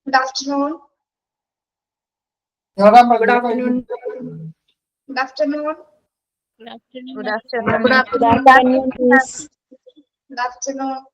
Good afternoon. Good afternoon. Good afternoon. Good afternoon. Good afternoon. Good Good afternoon. afternoon, miss. Good afternoon.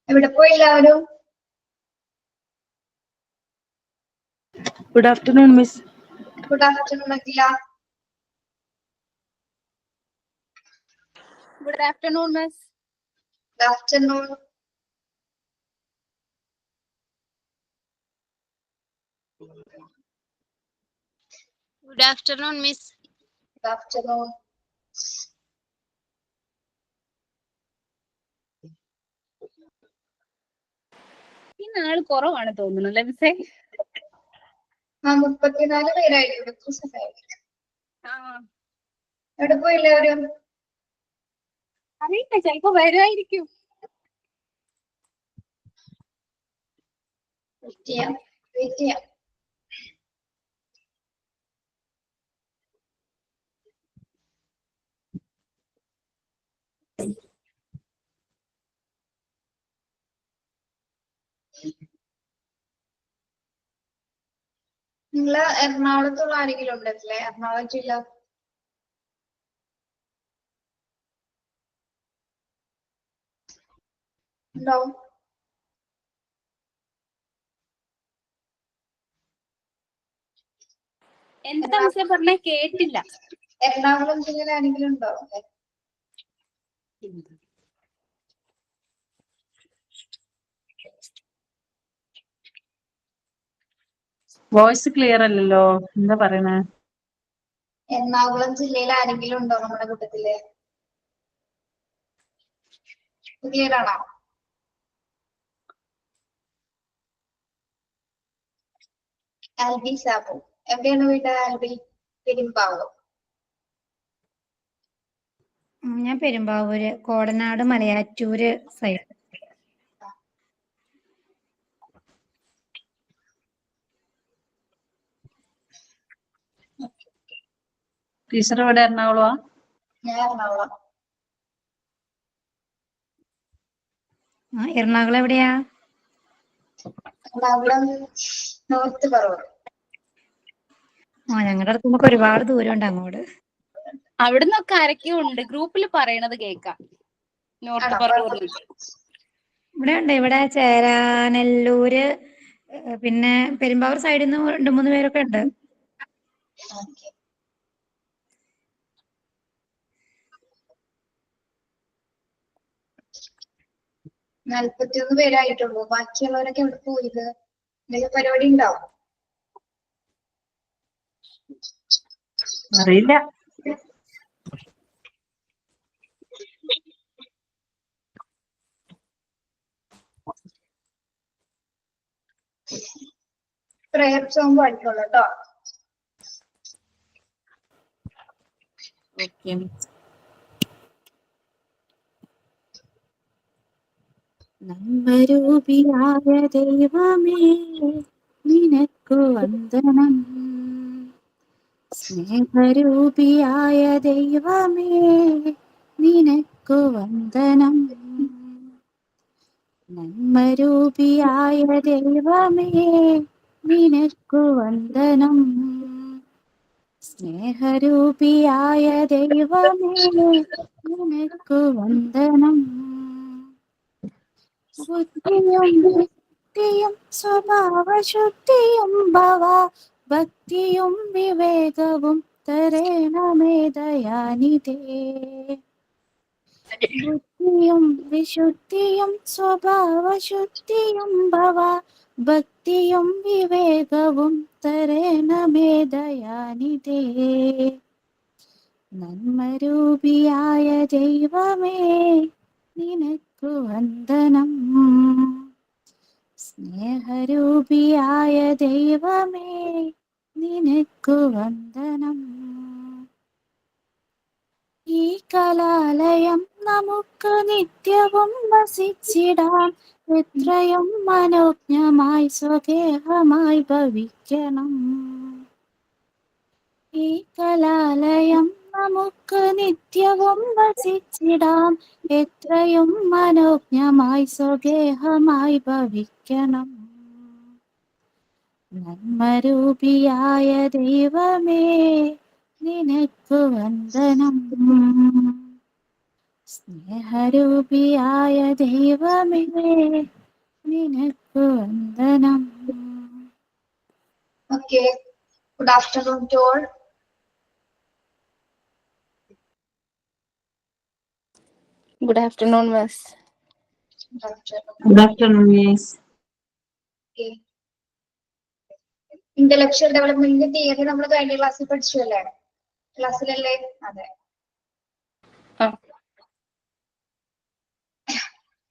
എവിടെ പോയി എല്ലാവരും? Good afternoon, miss. Good afternoon, Akhila. Good afternoon, miss. Good afternoon. Good afternoon, miss. Good afternoon. ഇന്ന് ആള് കുറവാണ് തോന്നുന്നു അല്ലേ മിസ്സേ? 34 പേരായിട്ടുണ്ട്. ആ, എവിടെ പോയി എല്ലാവരും? അറിയില്ല, ചിലപ്പോ വരുമായിരിക്കും. വെയിറ്റ് ചെയ്യാം. നിങ്ങള് എറണാകുളത്തുള്ള ആരെങ്കിലും ഉണ്ടല്ലേ? എറണാകുളം ജില്ല ഉണ്ടോ? എന്താ മിസ്സേ പറഞ്ഞ കേട്ടില്ല. എറണാകുളം ജില്ലയിൽ ആരെങ്കിലും ഉണ്ടോ? വോയിസ് ക്ലിയർ അല്ലല്ലോ, എന്താ പറയണേ? എറണാകുളം ജില്ലയിൽ ആരെങ്കിലും ഉണ്ടോ നമ്മുടെ കൂട്ടത്തില്? ക്ലിയർ ആണോ? ആൽബി സാബു, എവിടെയാണ് വീട് ആൽബി? പെരുമ്പാവൂർ. ഞാൻ പെരുമ്പാവൂര്, കോടനാട്, മലയാറ്റൂര് സൈഡ്. ടീച്ചർ ഇവിടെ എറണാകുളമാ? ഞാൻ എറണാകുളം. എറണാകുളം എവിടെയാ? എറണാകുളം നോർത്ത് പറവൂർ. ഞങ്ങളുടെ അടുത്ത് നമുക്ക് ഒരുപാട് ദൂരം ഉണ്ട് അങ്ങോട്ട്. അവിടുന്നൊക്കെ ആരൊക്കെയോ ഉണ്ട്, ഗ്രൂപ്പിൽ പറയണത് കേക്കാം. നോർത്ത് പറവൂർ ഇവിടെ ഉണ്ട്, ഇവിടെ ചേരാനെല്ലൂര്, പിന്നെ പെരുമ്പാവൂർ സൈഡിൽ നിന്ന് 2-3 പേരൊക്കെ ഉണ്ട്. ഓക്കെ. പേരായിട്ടുള്ളൂ. ബാക്കിയുള്ളവരൊക്കെ എവിടെ പോയത്? എന്തെങ്കിലും പരിപാടി ഉണ്ടാവും? അറിയില്ല. പ്രയർ സോങ് പാടിക്കോളൂ കേട്ടോ. നന്മരൂപിയായ ദൈവമേ നിനക്കു വന്ദനം. സ്നേഹരൂപിയായ ദൈവമേ നിനക്കു വന്ദനം. നന്മരൂപിയായ ദൈവമേ നിനക്കു വന്ദനം. സ്നേഹരൂപിയായ ദൈവമേ നിനക്കു വന്ദനം. ബുദ്ധിയും യുക്തിയും സ്വഭാവശുദ്ധിയും ഭക്തിയും വിവേകവും തരേണമേ ദയാനിധേ. ബുദ്ധിയും വിശുദ്ധിയും സ്വഭാവശുദ്ധിയും ഭക്തിയും വിവേകവും തരേണമേ ദയാനിധേ. നന്മരൂപിയായ ദൈവമേ നിനക്കു വന്ദനം. സ്നേഹരൂപിയായ ദൈവമേ നിനക്കു വന്ദനം. ഈ കലാലയം നമുക്ക് നിത്യവും വസിച്ചിടാം. എത്രയും മനോജ്ഞമായി സ്വഗേഹമായി ഭവിക്കണം. ഈ കലാലയം നമുക്ക് നിത്യവും വസിച്ചിടാം. എത്രയും മനോജ്ഞമായി സ്വഗേഹമായി ഭവിക്കണം. നന്മരൂപിയായ ദൈവമേ നിനക്കു വന്ദനം. സ്നേഹരൂപിയായ ദൈവമേ നിനക്കു വന്ദനം. Okay. Good afternoon to all. Good afternoon miss. Good afternoon miss. Intellectual ഡെവലപ്മെന്റിന്റെ തിയറി നമ്മൾ കഴിഞ്ഞ ക്ലാസ്സിൽ പഠിച്ചു അല്ലേ? ക്ലാസ്സിലല്ലേ? അതെ.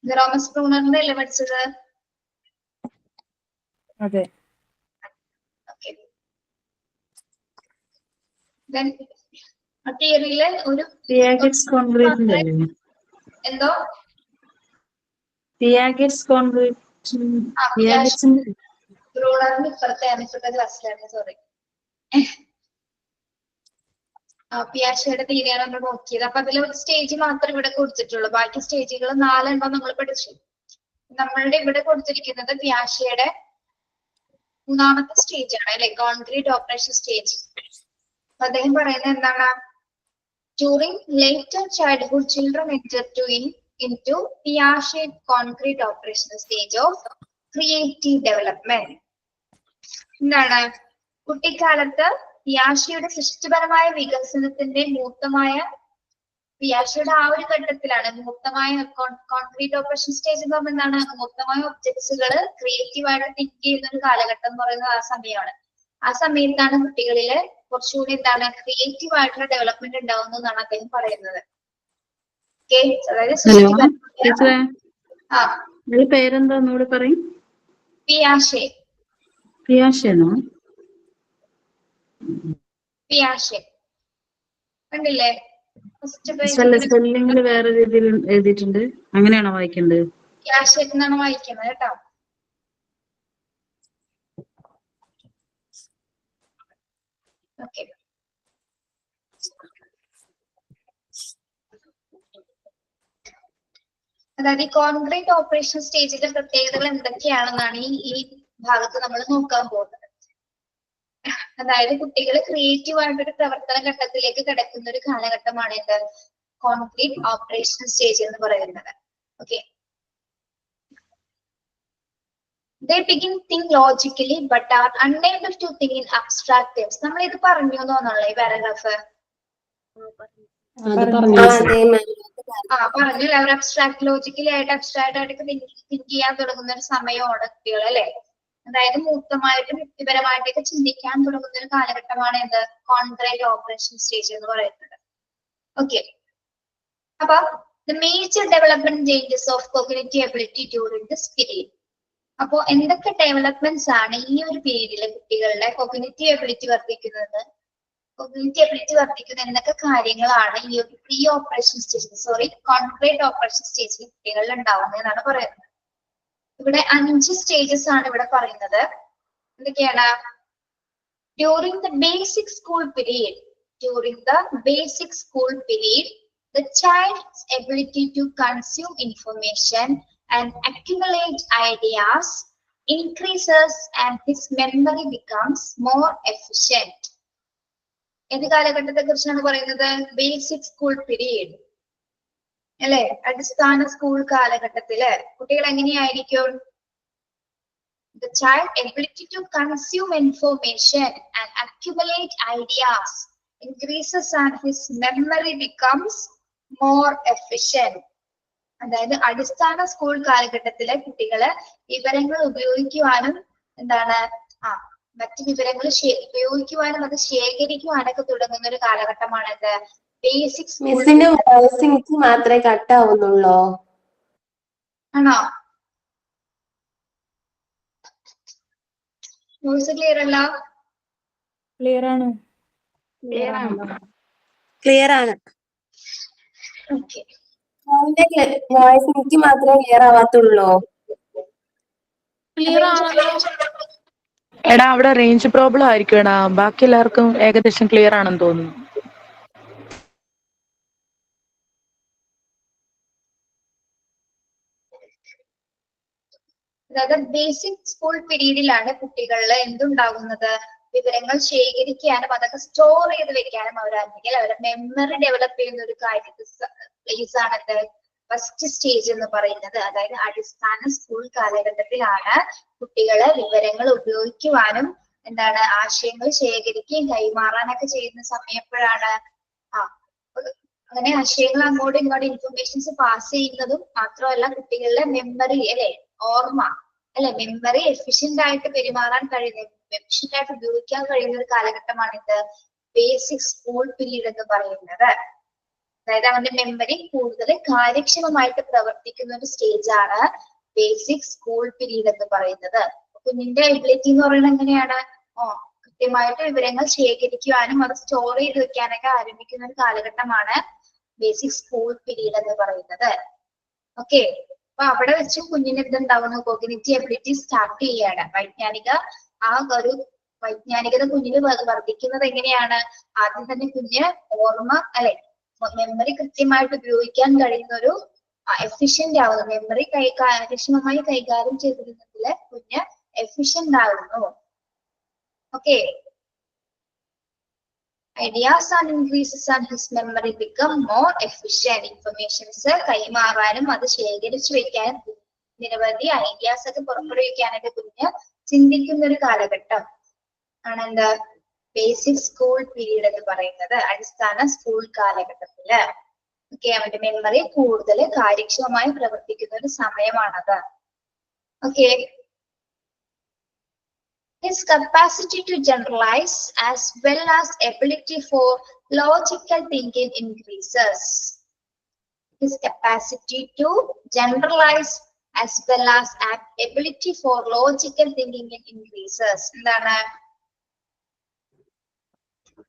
ജെറോമസ് ബ്രൂണറിന്റെ അല്ലേ പഠിച്ചത്? അതെ. ഓക്കെ. തിയറിയിലെ ഒരു തിയാഗറ്റ്സ് കോൺക്രീറ്റിന്റെ അല്ലേ? എന്തോ തിയാഗറ്റ്സ് കോൺക്രീറ്റ് ബ്രൂണറിന്റെ ഇപ്പുറത്തെ ക്ലാസ്സിലായിരുന്നു. സോറി. പിയാഷയുടെ തിയറിയാണ് നമ്മൾ നോക്കിയത്. അപ്പൊ അതിൽ ഒരു സ്റ്റേജ് മാത്രമേ ഇവിടെ കൊടുത്തിട്ടുള്ളൂ. ബാക്കി സ്റ്റേജുകൾ 4 എണ്ണം നമ്മൾ പഠിച്ചു. നമ്മളുടെ ഇവിടെ കൊടുത്തിരിക്കുന്നത് പിയാഷയുടെ 3ാമത്തെ സ്റ്റേജ് ആണ് അല്ലെ? Concrete operation stage. അദ്ദേഹം പറയുന്നത് എന്താണ്? During later childhood children enter into Piaget concrete operational stage of creative development. എന്താണ്? കുട്ടിക്കാലത്ത് പിയാഷയുടെ സൃഷ്ടിപരമായ വികസനത്തിന്റെ പിയാഷയുടെ ആ ഒരു ഘട്ടത്തിലാണ് മൂർത്തമായ കോൺക്രീറ്റ് ഓപ്പറേഷൻ സ്റ്റേജ് എന്ന് പറയുന്നത് എന്താണ്? മൂർത്തമായ ഒബ്ജക്ട്സുകൾ ക്രിയേറ്റീവ് ആയിട്ട് തിങ്ക് ചെയ്യുന്ന ഒരു കാലഘട്ടം എന്ന് പറയുന്നത് ആ സമയമാണ്. ആ സമയത്താണ് കുട്ടികളില് കുറച്ചുകൂടി എന്താണ് ക്രിയേറ്റീവ് ആയിട്ടുള്ള ഡെവലപ്മെന്റ് ഉണ്ടാവുന്നു എന്നാണ് അദ്ദേഹം പറയുന്നത്. ഓക്കെ, അതായത് ഹലോ സൃഷ്ടിപരമായ ടീച്ചറെ, ആ നിങ്ങളുടെ പേരെന്താ ഒന്നുകൂടി പറയും? പിയാഷെ. പിയാഷെയാണോ? പിയാഷെ കണ്ടില്ലേ? ഫസ്റ്റ് സ്പെല്ലിംഗിൽ വേറെ രീതിയിൽ എഴുതിയിട്ടുണ്ട്, അങ്ങനെയാണോ വായിക്കേണ്ടത്? പിയാഷെ എന്നാണ് വായിക്കുന്നത് കേട്ടോ. ഓക്കെ, അതായത് ഈ കോൺക്രീറ്റ് ഓപ്പറേഷൻ സ്റ്റേജിന്റെ പ്രത്യേകതകൾ എന്തൊക്കെയാണെന്നാണ് ഈ ഭാഗത്ത് നമ്മൾ നോക്കാൻ പോകുന്നത്. അതായത് കുട്ടികൾ ക്രിയേറ്റീവ് ആയിട്ടൊരു പ്രവർത്തന ഘട്ടത്തിലേക്ക് കിടക്കുന്ന ഒരു കാലഘട്ടമാണ് ഇത് കോൺക്രീറ്റ് ഓപ്പറേഷൻ സ്റ്റേജ് എന്ന് പറയുന്നത്. Okay, they begin think logically but are unable to think in abstract terms. നമ്മൾ ഇത് പറഞ്ഞു തോന്നുന്നുള്ള ഈ പാരഗ്രാഫ് പറഞ്ഞു. അവർ അബ്സ്ട്രാക്ട് ലോജിക്കലി ആയിട്ട് അബ്സ്ട്രാക്ട് ആയിട്ട് തിങ്ക് ചെയ്യാൻ തുടങ്ങുന്ന ഒരു സമയമാണ് കുട്ടികൾ അല്ലെ. അതായത് മൂർത്തമായിട്ടും വ്യക്തിപരമായിട്ടൊക്കെ ചിന്തിക്കാൻ തുടങ്ങുന്ന ഒരു കാലഘട്ടമാണ് എന്ത് കോൺക്രീറ്റ് ഓപ്പറേഷൻ സ്റ്റേജ് എന്ന് പറയുന്നത്. ഓക്കെ, അപ്പൊ the major development changes of cognitive ability during this period. അപ്പോ എന്തൊക്കെ ഡെവലപ്മെന്റ്സ് ആണ് ഈ ഒരു പീരീഡിലെ കുട്ടികളുടെ കോഗ്നിറ്റീവ് എബിലിറ്റി വർദ്ധിക്കുന്നത്? കോഗ്നിറ്റീവ് എബിലിറ്റി വർദ്ധിക്കുന്ന എന്തൊക്കെ കാര്യങ്ങളാണ് ഈ ഒരു പ്രീ ഓപ്പറേഷൻ സ്റ്റേജിൽ കോൺക്രീറ്റ് ഓപ്പറേഷൻ സ്റ്റേജിൽ കുട്ടികളിൽ ഉണ്ടാവുന്നത് എന്നാണ് പറയുന്നത്. ഇവിടെ 5 സ്റ്റേജസ് ആണ് ഇവിടെ പറയുന്നത്. എന്തൊക്കെയാണ്? During the basic school period, the child's ability to consume information and accumulate ideas increases and his memory becomes more efficient. ഏത് കാലഘട്ടത്തെ കുറിച്ചാണ് പറയുന്നത്? ബേസിക് സ്കൂൾ പീരീഡ് അല്ലെ, അടിസ്ഥാന സ്കൂൾ കാലഘട്ടത്തില് കുട്ടികൾ എങ്ങനെയായിരിക്കും? The child ability to consume information and accumulate ideas increases and his memory becomes more efficient. അതായത് അടിസ്ഥാന സ്കൂൾ കാലഘട്ടത്തിലെ കുട്ടികള് വിവരങ്ങൾ ഉപയോഗിക്കുവാനും എന്താണ് മറ്റു വിവരങ്ങൾ ഉപയോഗിക്കുവാനും അത് ശേഖരിക്കുവാനൊക്കെ തുടങ്ങുന്ന ഒരു കാലഘട്ടമാണ് ഇത് ബേസിക് സ്കൂൾ. മാത്രമേ കട്ടാവുന്നുള്ളൂ ആണോ? വോയിസ് ക്ലിയർ അല്ല? ക്ലിയർ ആണ്. ക്ലിയർ ആണ്. ഓക്കെ, വോയിസ് എനിക്ക് മാത്രമേ ക്ലിയർ ആവാത്തുള്ളൂ. ക്ലിയർ ആണല്ലോ. എടാ അവിടെ റേഞ്ച് പ്രോബ്ലം ആയിരിക്കും എടാ, ബാക്കി എല്ലാവർക്കും ഏകദേശം ക്ലിയർ ആണെന്ന് തോന്നുന്നു. അതായത് ബേസിക് സ്കൂൾ പീരീഡിലാണ് കുട്ടികളിൽ എന്തുണ്ടാകുന്നത്? വിവരങ്ങൾ ശേഖരിക്കാനും അതൊക്കെ സ്റ്റോർ ചെയ്ത് വെക്കാനും അവരാണെങ്കിൽ അവരുടെ മെമ്മറി ഡെവലപ്പ് ചെയ്യുന്ന ഒരു പ്ലേസ് ആണ് ഫസ്റ്റ് സ്റ്റേജ് എന്ന് പറയുന്നത്. അതായത് അടിസ്ഥാന സ്കൂൾ കാലഘട്ടത്തിലാണ് കുട്ടികള് വിവരങ്ങൾ ഉപയോഗിക്കുവാനും എന്താണ് ആശയങ്ങൾ ശേഖരിക്കുകയും കൈമാറാനൊക്കെ ചെയ്യുന്ന സമയം എപ്പോഴാണ്? അങ്ങനെ ആശയങ്ങൾ അങ്ങോട്ടും ഇങ്ങോട്ടും ഇൻഫർമേഷൻസ് പാസ് ചെയ്യുന്നതും മാത്രമല്ല കുട്ടികളുടെ മെമ്മറി അല്ലെ, ഓർമ്മ അല്ലെ, മെമ്മറി എഫിഷ്യന്റ് ആയിട്ട് പെരുമാറാൻ കഴിയുന്ന, എഫിഷ്യന്റ് ആയിട്ട് ഉപയോഗിക്കാൻ കഴിയുന്ന ഒരു കാലഘട്ടമാണ് ഇത് ബേസിക് സ്കൂൾ പീരീഡ് എന്ന് പറയുന്നത്. അതായത് അവന്റെ മെമ്മറി കൂടുതൽ കാര്യക്ഷമമായിട്ട് പ്രവർത്തിക്കുന്ന ഒരു സ്റ്റേജ് ആണ് ബേസിക് സ്കൂൾ പീരീഡ് എന്ന് പറയുന്നത്. കുഞ്ഞിന്റെ എബിലിറ്റി എന്ന് പറയുന്നത് എങ്ങനെയാണ്? കൃത്യമായിട്ട് വിവരങ്ങൾ ശേഖരിക്കുവാനും അത് സ്റ്റോർ ചെയ്ത് വെക്കാനൊക്കെ ആരംഭിക്കുന്ന ഒരു കാലഘട്ടമാണ് ബേസിക് സ്കൂൾ പീരീഡ് എന്ന് പറയുന്നത്. ഓക്കെ, അപ്പൊ അവിടെ വെച്ച് കുഞ്ഞിന് എന്തുണ്ടാവുന്നു? കോഗ്നിറ്റീവ് എബിലിറ്റി സ്റ്റാർട്ട് ചെയ്യാണ്. വൈജ്ഞാനികത കുഞ്ഞിന് വർദ്ധിക്കുന്നത് എങ്ങനെയാണ്? ആദ്യം തന്നെ കുഞ്ഞ് ഓർമ്മ അല്ലെ, മെമ്മറി കൃത്യമായിട്ട് ഉപയോഗിക്കാൻ കഴിയുന്ന ഒരു എഫിഷ്യന്റ് ആവുന്നു. മെമ്മറി കാര്യക്ഷമമായി കൈകാര്യം ചെയ്തിരുന്നതില് കുഞ്ഞ് എഫിഷ്യന്റ് ആവുന്നു. Okay, ideas and increases and his memory become more efficient. Informations കൈമാറാനും അത് ശേഖരിച്ചു വെക്കാനും നിരവധി ഐഡിയാസ് ഒക്കെ പുറപ്പെടുവിക്കാനൊക്കെ കുഞ്ഞ് ചിന്തിക്കുന്ന ഒരു കാലഘട്ടം ആണ് എന്താ ബേസിക് സ്കൂൾ പീരീഡ് എന്ന് പറയുന്നത്. അടിസ്ഥാന സ്കൂൾ കാലഘട്ടത്തില് ഓക്കെ അവന്റെ മെമ്മറി കൂടുതൽ കാര്യക്ഷമമായി പ്രവർത്തിക്കുന്ന ഒരു സമയമാണത്. Okay, His capacity to generalize as well as ability for logical thinking increases. His capacity to generalize as well as ability for logical thinking increases. എന്താണ്?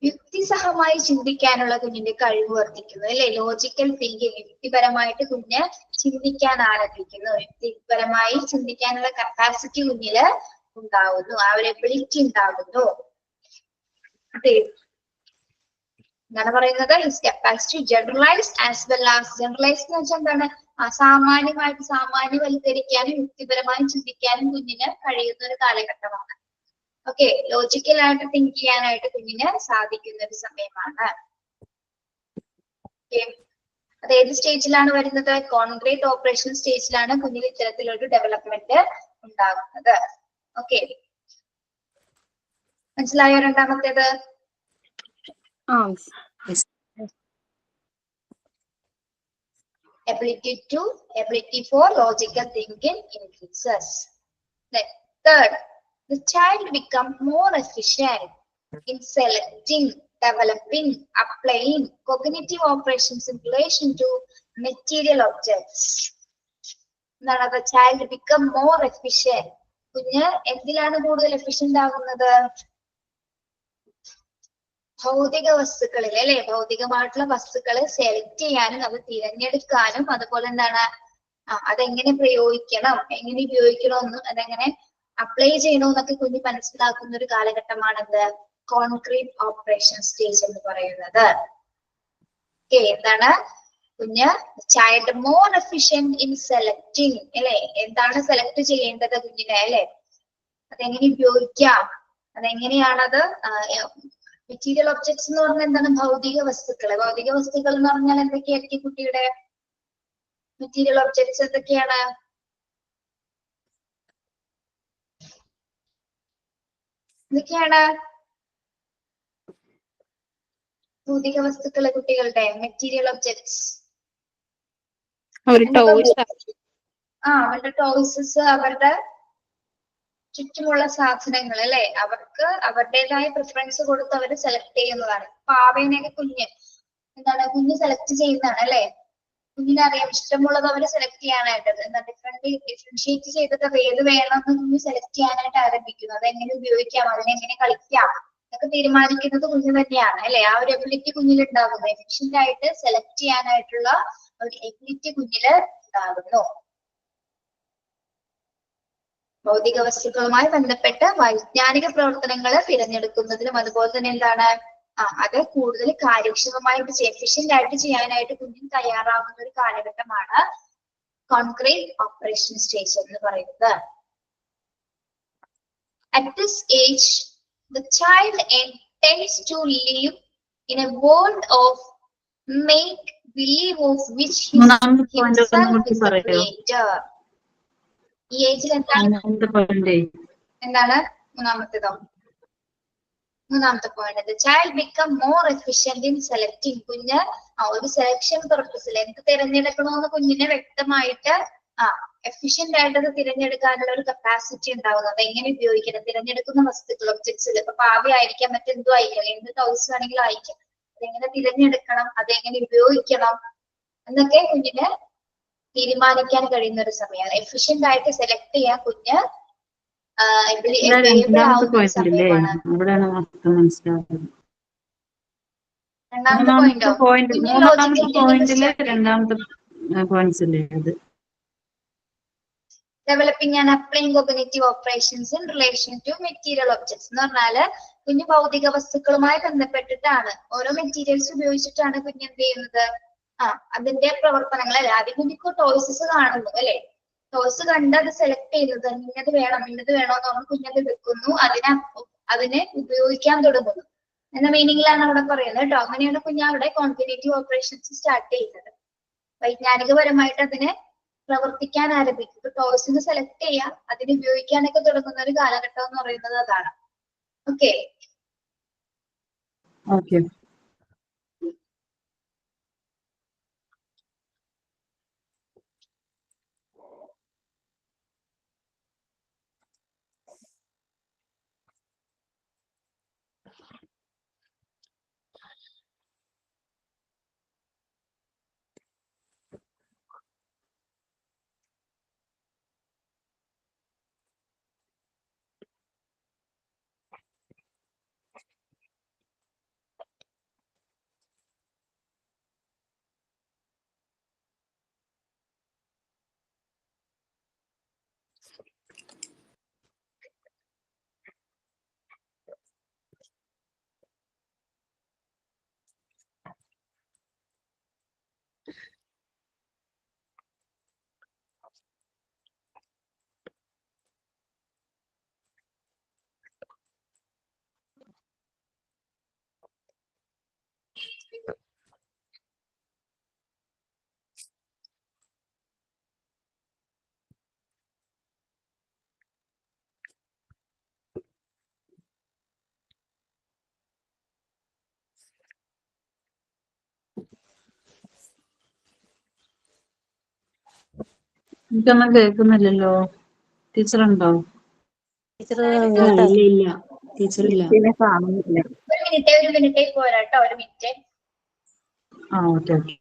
യുക്തിസഹമായി ചിന്തിക്കാനുള്ള കുഞ്ഞിന്റെ കഴിവ് വർദ്ധിക്കുന്നു അല്ലെ. ലോജിക്കൽ തിങ്കിങ്, യുക്തിപരമായിട്ട് കുഞ്ഞ് ചിന്തിക്കാൻ ആരംഭിക്കുന്നു. യുക്തിപരമായി ചിന്തിക്കാനുള്ള കപ്പാസിറ്റി കുഞ്ഞില് ഉണ്ടാവുന്നു, ആ ഒരു എബിലിറ്റി ഉണ്ടാകുന്നു. അതെ, എന്താണ് പറയുന്നത്? His capacity generalise as well as. Generalise എന്ന് വെച്ചാൽ എന്താണ്? സാമാന്യമായിട്ട് സാമാന്യവൽക്കരിക്കാനും യുക്തിപരമായി ചിന്തിക്കാനും കുഞ്ഞിന് കഴിയുന്ന ഒരു കാലഘട്ടമാണ്. ഓക്കെ, ലോജിക്കലായിട്ട് തിങ്ക് ചെയ്യാനായിട്ട് കുഞ്ഞിന് സാധിക്കുന്ന ഒരു സമയമാണ്. അത് ഏത് സ്റ്റേജിലാണ് വരുന്നത്? കോൺക്രീറ്റ് ഓപ്പറേഷൻ സ്റ്റേജിലാണ് കുഞ്ഞിൽ ഇത്തരത്തിലൊരു ഡെവലപ്മെന്റ് ഉണ്ടാകുന്നത്. ഓക്കെ, മനസ്സിലായോ? രണ്ടാമത്തേത് ability for logical thinking increases. Then third, the child becomes more efficient in selecting, developing, applying cognitive operations in relation to material objects. എന്താണ്? The child become more efficient. കുഞ്ഞ് എന്തിലാണ് കൂടുതൽ efficient ആകുന്നത്? ഭൗതിക വസ്തുക്കളിൽ അല്ലെ. ഭൗതികമായിട്ടുള്ള വസ്തുക്കളെ സെലക്ട് ചെയ്യാനും അത് തിരഞ്ഞെടുക്കാനും അതുപോലെ എന്താണ് അതെങ്ങനെ പ്രയോഗിക്കണം, എങ്ങനെ ഉപയോഗിക്കണമെന്നും അതെങ്ങനെ അപ്ലൈ ചെയ്യണമെന്നൊക്കെ കുഞ്ഞ് മനസ്സിലാക്കുന്ന ഒരു കാലഘട്ടമാണെന്ത്? കോൺക്രീറ്റ് ഓപ്പറേഷൻ സ്റ്റേജ് എന്ന് പറയുന്നത്. എന്താണ്? കുഞ്ഞ് child more efficient in selecting അല്ലെ. എന്താണ് സെലക്ട് ചെയ്യേണ്ടത് കുഞ്ഞിനെ അല്ലെ, അതെങ്ങനെ ഉപയോഗിക്കാം, അതെങ്ങനെയാണത്. മെറ്റീരിയൽ ഒബ്ജക്ട്സ് എന്ന് പറഞ്ഞാൽ എന്താണ്? ഭൗതിക വസ്തുക്കള്. ഭൗതിക വസ്തുക്കൾ എന്ന് പറഞ്ഞാൽ എന്തൊക്കെയായിരിക്കും കുട്ടിയുടെ മെറ്റീരിയൽ ഒബ്ജക്ട്സ്? എന്തൊക്കെയാണ്? എന്തൊക്കെയാണ് ഭൗതിക വസ്തുക്കള് കുട്ടികളുടെ മെറ്റീരിയൽ ഒബ്ജക്ട്സ്? അവരുടെ ടോയ്സസ്, അവരുടെ ചുറ്റുമുള്ള സാധനങ്ങൾ അല്ലെ. അവർക്ക് അവരുടേതായ പ്രിഫറൻസ് കൊടുത്ത് അവർ സെലക്ട് ചെയ്യുന്നതാണ്. പാവേനെയൊക്കെ കുഞ്ഞ് സെലക്ട് ചെയ്യുന്നതാണ് അല്ലെ. കുഞ്ഞിനറിയാം ഇഷ്ടമുള്ളത് അവർ സെലക്ട് ചെയ്യാനായിട്ട്. എന്താ ഡിഫറൻഷിയേറ്റ് ചെയ്തിട്ട് അത് ഏത് വേണമെന്ന് കുഞ്ഞ് സെലക്ട് ചെയ്യാനായിട്ട് ആരംഭിക്കുന്നു. അതെങ്ങനെ ഉപയോഗിക്കാം, അതിനെങ്ങനെ കളിക്കാം എന്നൊക്കെ തീരുമാനിക്കുന്നത് കുഞ്ഞ് തന്നെയാണ് അല്ലെ. ആ ഒരു എബിലിറ്റി കുഞ്ഞിലുണ്ടാകുന്നു. എഫിഷ്യന്റ് ആയിട്ട് സെലക്ട് ചെയ്യാനായിട്ടുള്ള ഒരു എബിലിറ്റി കുഞ്ഞില് ഉണ്ടാകുന്നു. ഭൗതിക വസ്തുക്കളുമായി ബന്ധപ്പെട്ട് വൈജ്ഞാനിക പ്രവർത്തനങ്ങൾ തിരഞ്ഞെടുക്കുന്നതിനും അതുപോലെ തന്നെ എന്താണ് അത് കൂടുതൽ കാര്യക്ഷമമായിട്ട് എഫിഷ്യന്റ് ആയിട്ട് ചെയ്യാനായിട്ട് കുഞ്ഞിന് തയ്യാറാകുന്ന ഒരു കാലഘട്ടമാണ് കോൺക്രീറ്റ് ഓപ്പറേഷൻ സ്റ്റേജ് എന്ന് പറയുന്നത്. At this age, the child intends to live in a world of make believe of which himself is the creator. ഈ ഏജിൽ എന്താണ് മൂന്നാമത്തേതോ? മൂന്നാമത്തെ point, the child become more efficient in selecting. കുഞ്ഞ് ഒരു selection പർപ്പസിൽ എന്ത് തിരഞ്ഞെടുക്കണമെന്ന് കുഞ്ഞിനെ വ്യക്തമായിട്ട് എഫിഷ്യന്റ് ആയിട്ട് അത് തിരഞ്ഞെടുക്കാനുള്ള ഒരു കപ്പാസിറ്റി ഉണ്ടാവുന്നത്. അതെങ്ങനെ ഉപയോഗിക്കണം, തിരഞ്ഞെടുക്കുന്ന വസ്തുക്കൾ ഒബ്ജക്ട്സിൽ ഇപ്പൊ പാവി ആയിരിക്കാം, മറ്റെന്തോ ആയിരിക്കാം, എന്ത് ടോയ്സ് വേണമെങ്കിലും ആയിരിക്കാം, അതെങ്ങനെ തിരഞ്ഞെടുക്കണം, അതെങ്ങനെ ഉപയോഗിക്കണം എന്നൊക്കെ കുഞ്ഞിന് തീരുമാനിക്കാൻ കഴിയുന്ന ഒരു സമയമാണ്. എഫിഷ്യന്റ് ആയിട്ട് സെലക്ട് ചെയ്യാൻ കുഞ്ഞ് സമയമാണ്. രണ്ടാമത്തെ പോയിന്റോ? Developing and applying cognitive operations in relation to material objects എന്ന് പറഞ്ഞാല് കുഞ്ഞ് ഭൗതിക വസ്തുക്കളുമായി ബന്ധപ്പെട്ടിട്ടാണ്, ഓരോ മെറ്റീരിയൽസ് ഉപയോഗിച്ചിട്ടാണ് കുഞ്ഞ് എന്ത് ചെയ്യുന്നത്, അതിന്റെ പ്രവർത്തനങ്ങൾ അല്ലെ. ആദ്യം കുഞ്ഞിക്ക് ടോയ്സസ് കാണുന്നു അല്ലെ, ടോയ്സ് കണ്ട് അത് സെലക്ട് ചെയ്യുന്നത് ഇന്നത് വേണം ഇന്നത് വേണോ എന്ന് പറഞ്ഞ് കുഞ്ഞത് എടുക്കുന്നു, അതിനെ ഉപയോഗിക്കാൻ തുടങ്ങുന്നു എന്ന മീനിങ്ങിലാണ് അവിടെ പറയുന്നത് കേട്ടോ. അങ്ങനെയാണ് കുഞ്ഞ് അവിടെ കോഗ്നിറ്റീവ് ഓപ്പറേഷൻസ് സ്റ്റാർട്ട് ചെയ്യുന്നത്. വൈജ്ഞാനികപരമായിട്ട് അതിനെ പ്രവർത്തിക്കാൻ ആരംഭിക്കും. ടോയ്സിന് സെലക്ട് ചെയ്യാം, അതിന് ഉപയോഗിക്കാനൊക്കെ തുടങ്ങുന്ന ഒരു കാലഘട്ടം എന്ന് പറയുന്നത് അതാണ്. ഓക്കെ. എനിക്കൊന്നും കേൾക്കുന്നില്ലല്ലോ. ടീച്ചറുണ്ടോ? ടീച്ചർ ഇല്ല ടീച്ചറില്ല. ടീച്ചറിനെ കാണുന്നില്ല. ഒരു മിനിറ്റേ പോരാട്ടോ, ഒരു മിനിറ്റ്. ആ ഓക്കെ ഓക്കെ.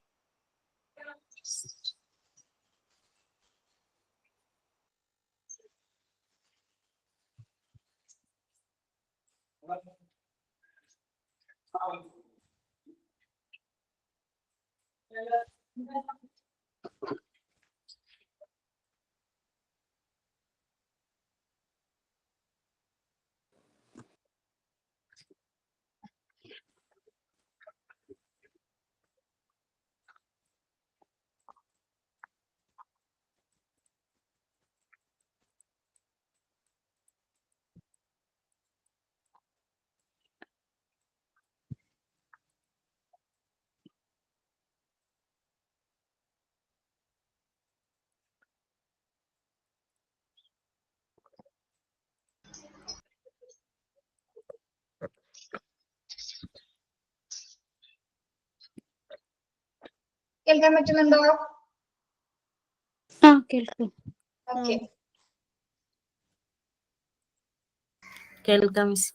കേൾക്കാൻ പറ്റുന്നുണ്ടോ? കേൾക്കും. ഓക്കെ. കേൾക്കാം മിസ്.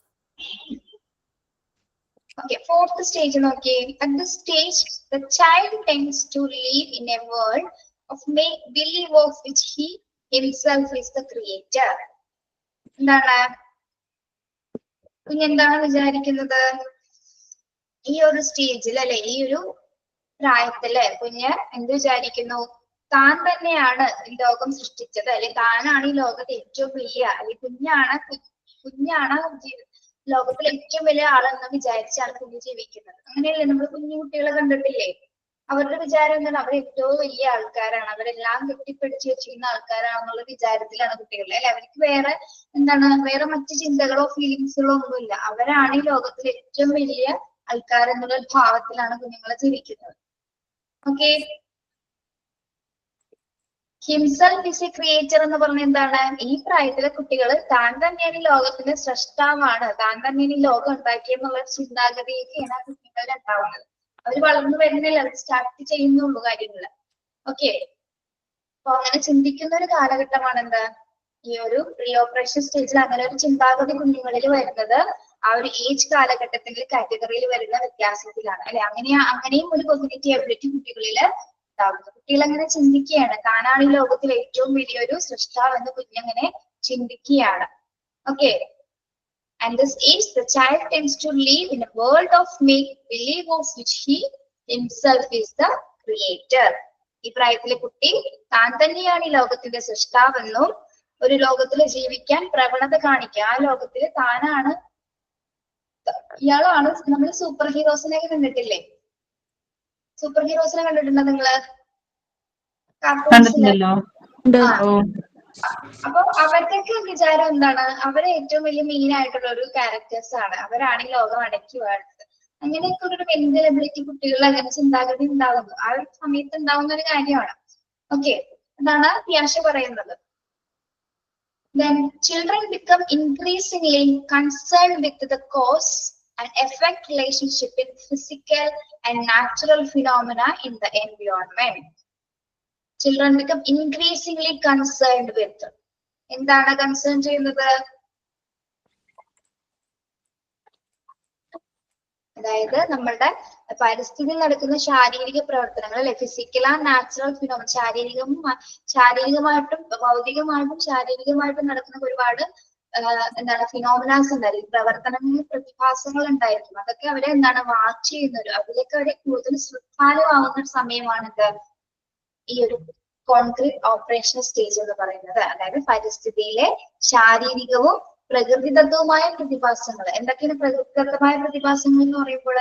Okay, fourth stage നോക്കിയേ. At this stage, the child tends to live in a world of make-believe of which he himself is the creator. എന്താണ് കുഞ്ഞെന്താണ് വിചാരിക്കുന്നത്? ഈ ഒരു സ്റ്റേജിൽ അല്ലെ, ഈ ഒരു പ്രായത്തില് കുഞ്ഞ് എന്ത് വിചാരിക്കുന്നു? താൻ തന്നെയാണ് ഈ ലോകം സൃഷ്ടിച്ചത്, അല്ലെ താനാണ് ഈ ലോകത്തെ ഏറ്റവും വലിയ, അല്ലെ കുഞ്ഞാണ് ലോകത്തിലെ ഏറ്റവും വലിയ ആളെന്ന് വിചാരിച്ചാണ് കുഞ്ഞ് ജീവിക്കുന്നത്. അങ്ങനെയല്ലേ നമ്മൾ കുഞ്ഞു കുട്ടികളെ കണ്ടിട്ടില്ലേ? അവരുടെ വിചാരം എന്താണ്? അവർ ഏറ്റവും വലിയ ആൾക്കാരാണ്, അവരെല്ലാം കെട്ടിപ്പിടിച്ച് വെച്ചിരിക്കുന്ന ആൾക്കാരാണെന്നുള്ള വിചാരത്തിലാണ് കുട്ടികൾ, അല്ലെ? അവർക്ക് വേറെ വേറെ മറ്റു ചിന്തകളോ ഫീലിങ്സുകളോ ഒന്നുമില്ല. അവരാണ് ഈ ലോകത്തിലെ ഏറ്റവും വലിയ ആൾക്കാരെന്നുള്ള ഭാവത്തിലാണ് കുഞ്ഞുങ്ങളെ ജീവിക്കുന്നത്. Okay. Himself is A creator എന്ന് പറഞ്ഞ എന്താണ്? ഈ പ്രായത്തിലെ കുട്ടികൾ താൻ തന്നെയാണ് ഈ ലോകത്തിന്റെ സൃഷ്ടാവാണ്, താൻ തന്നെയാണ് ഈ ലോകം ഉണ്ടാക്കിയെന്നുള്ള ചിന്താഗതിയൊക്കെയാണ് ആ കുട്ടികളുടെ ഉണ്ടാവുന്നത്. അവർ വളർന്നു വരുന്നില്ല, അവർ സ്റ്റാർട്ട് ചെയ്യുന്നുള്ളൂ കാര്യങ്ങള്. ഓക്കെ. അപ്പൊ അങ്ങനെ ചിന്തിക്കുന്ന ഒരു കാലഘട്ടമാണ് എന്താ ഈ ഒരു പ്രീ ഓപ്പറേഷൻ സ്റ്റേജിൽ. അങ്ങനെ ഒരു ചിന്താഗതി കുഞ്ഞുങ്ങളിൽ വരുന്നത് ആ ഒരു ഏജ് കാലഘട്ടത്തിന്റെ കാറ്റഗറിയിൽ വരുന്ന വ്യത്യാസത്തിലാണ്, അല്ലെ? അങ്ങനെയും ഒരു കോഗ്നിറ്റീവ് എബിലിറ്റി കുട്ടികളില് ഉണ്ടാവുന്നത്. കുട്ടികൾ അങ്ങനെ ചിന്തിക്കുകയാണ്, താനാണ് ഈ ലോകത്തിലെ ഏറ്റവും വലിയൊരു സൃഷ്ടാവ് എന്ന് കുഞ്ഞങ്ങനെ ചിന്തിക്കുകയാണ്. Okay. And this age, the child tends to live in a world of make-believe of which he himself is the creator. ഈ പ്രായത്തിലെ കുട്ടി താൻ തന്നെയാണ് ഈ ലോകത്തിന്റെ സൃഷ്ടാവെന്നും ഒരു ലോകത്തിൽ ജീവിക്കാൻ പ്രവണത കാണിക്കുക, ആ ലോകത്തിൽ താനാണ്, ഇയാളാണ്. നമ്മൾ സൂപ്പർ ഹീറോസിനെ കണ്ടിട്ടില്ലേ? സൂപ്പർ ഹീറോസിനെ കണ്ടിട്ടുണ്ടോ നിങ്ങള്? കാർട്ടൂൺസില്. അപ്പൊ അവരുടെയൊക്കെ വിചാരം എന്താണ്? അവരെ ഏറ്റവും വലിയ മെയിൻ ആയിട്ടുള്ള ഒരു ക്യാരക്ടേഴ്സ് ആണ്, അവരാണ് ഈ ലോകം അടക്കി വാഴുന്നത്. അങ്ങനെയൊക്കെ ഒരു മെന്റൽ എബിലിറ്റി കുട്ടികളിൽ അങ്ങനെ ചിന്താഗതി ഉണ്ടാവുന്നു, ആ ഒരു സമയത്ത് ഉണ്ടാവുന്ന ഒരു കാര്യമാണ്. ഓക്കെ. അതാണ് പിയാഷെ പറയുന്നത്. Then children become increasingly concerned with the cause and effect relationship in physical and natural phenomena in the environment. Children become increasingly concerned with. എന്താണ് കൺസേൺ ചെയ്യുന്നത്? അതായത് നമ്മളുടെ പരിസ്ഥിതിയിൽ നടക്കുന്ന ശാരീരിക പ്രവർത്തനങ്ങൾ, അല്ലെ? ഫിസിക്കൽ ആൻഡ് നാച്ചുറൽ ഫിനോമിന, ശാരീരികമായിട്ടും ഭൗതികമായിട്ടും ശാരീരികമായിട്ടും നടക്കുന്ന ഒരുപാട് ഫിനോമിനാസ് ഉണ്ടായിരിക്കും, പ്രവർത്തനങ്ങളിൽ പ്രതിഭാസങ്ങൾ ഉണ്ടായിരിക്കും. അതൊക്കെ അവരെ വാച്ച് ചെയ്യുന്ന അതിലേക്ക് അവരെ കൂടുതൽ ശ്രദ്ധാലുവാകുന്ന സമയമാണിത് ഈ ഒരു കോൺക്രീറ്റ് ഓപ്പറേഷൻ സ്റ്റേജ് എന്ന് പറയുന്നത്. അതായത് പരിസ്ഥിതിയിലെ ശാരീരികവും പ്രകൃതിദത്തവുമായ പ്രതിഭാസങ്ങൾ. എന്തൊക്കെയാണ് പ്രകൃതിദത്തമായ പ്രതിഭാസങ്ങൾ എന്ന് പറയുമ്പോൾ?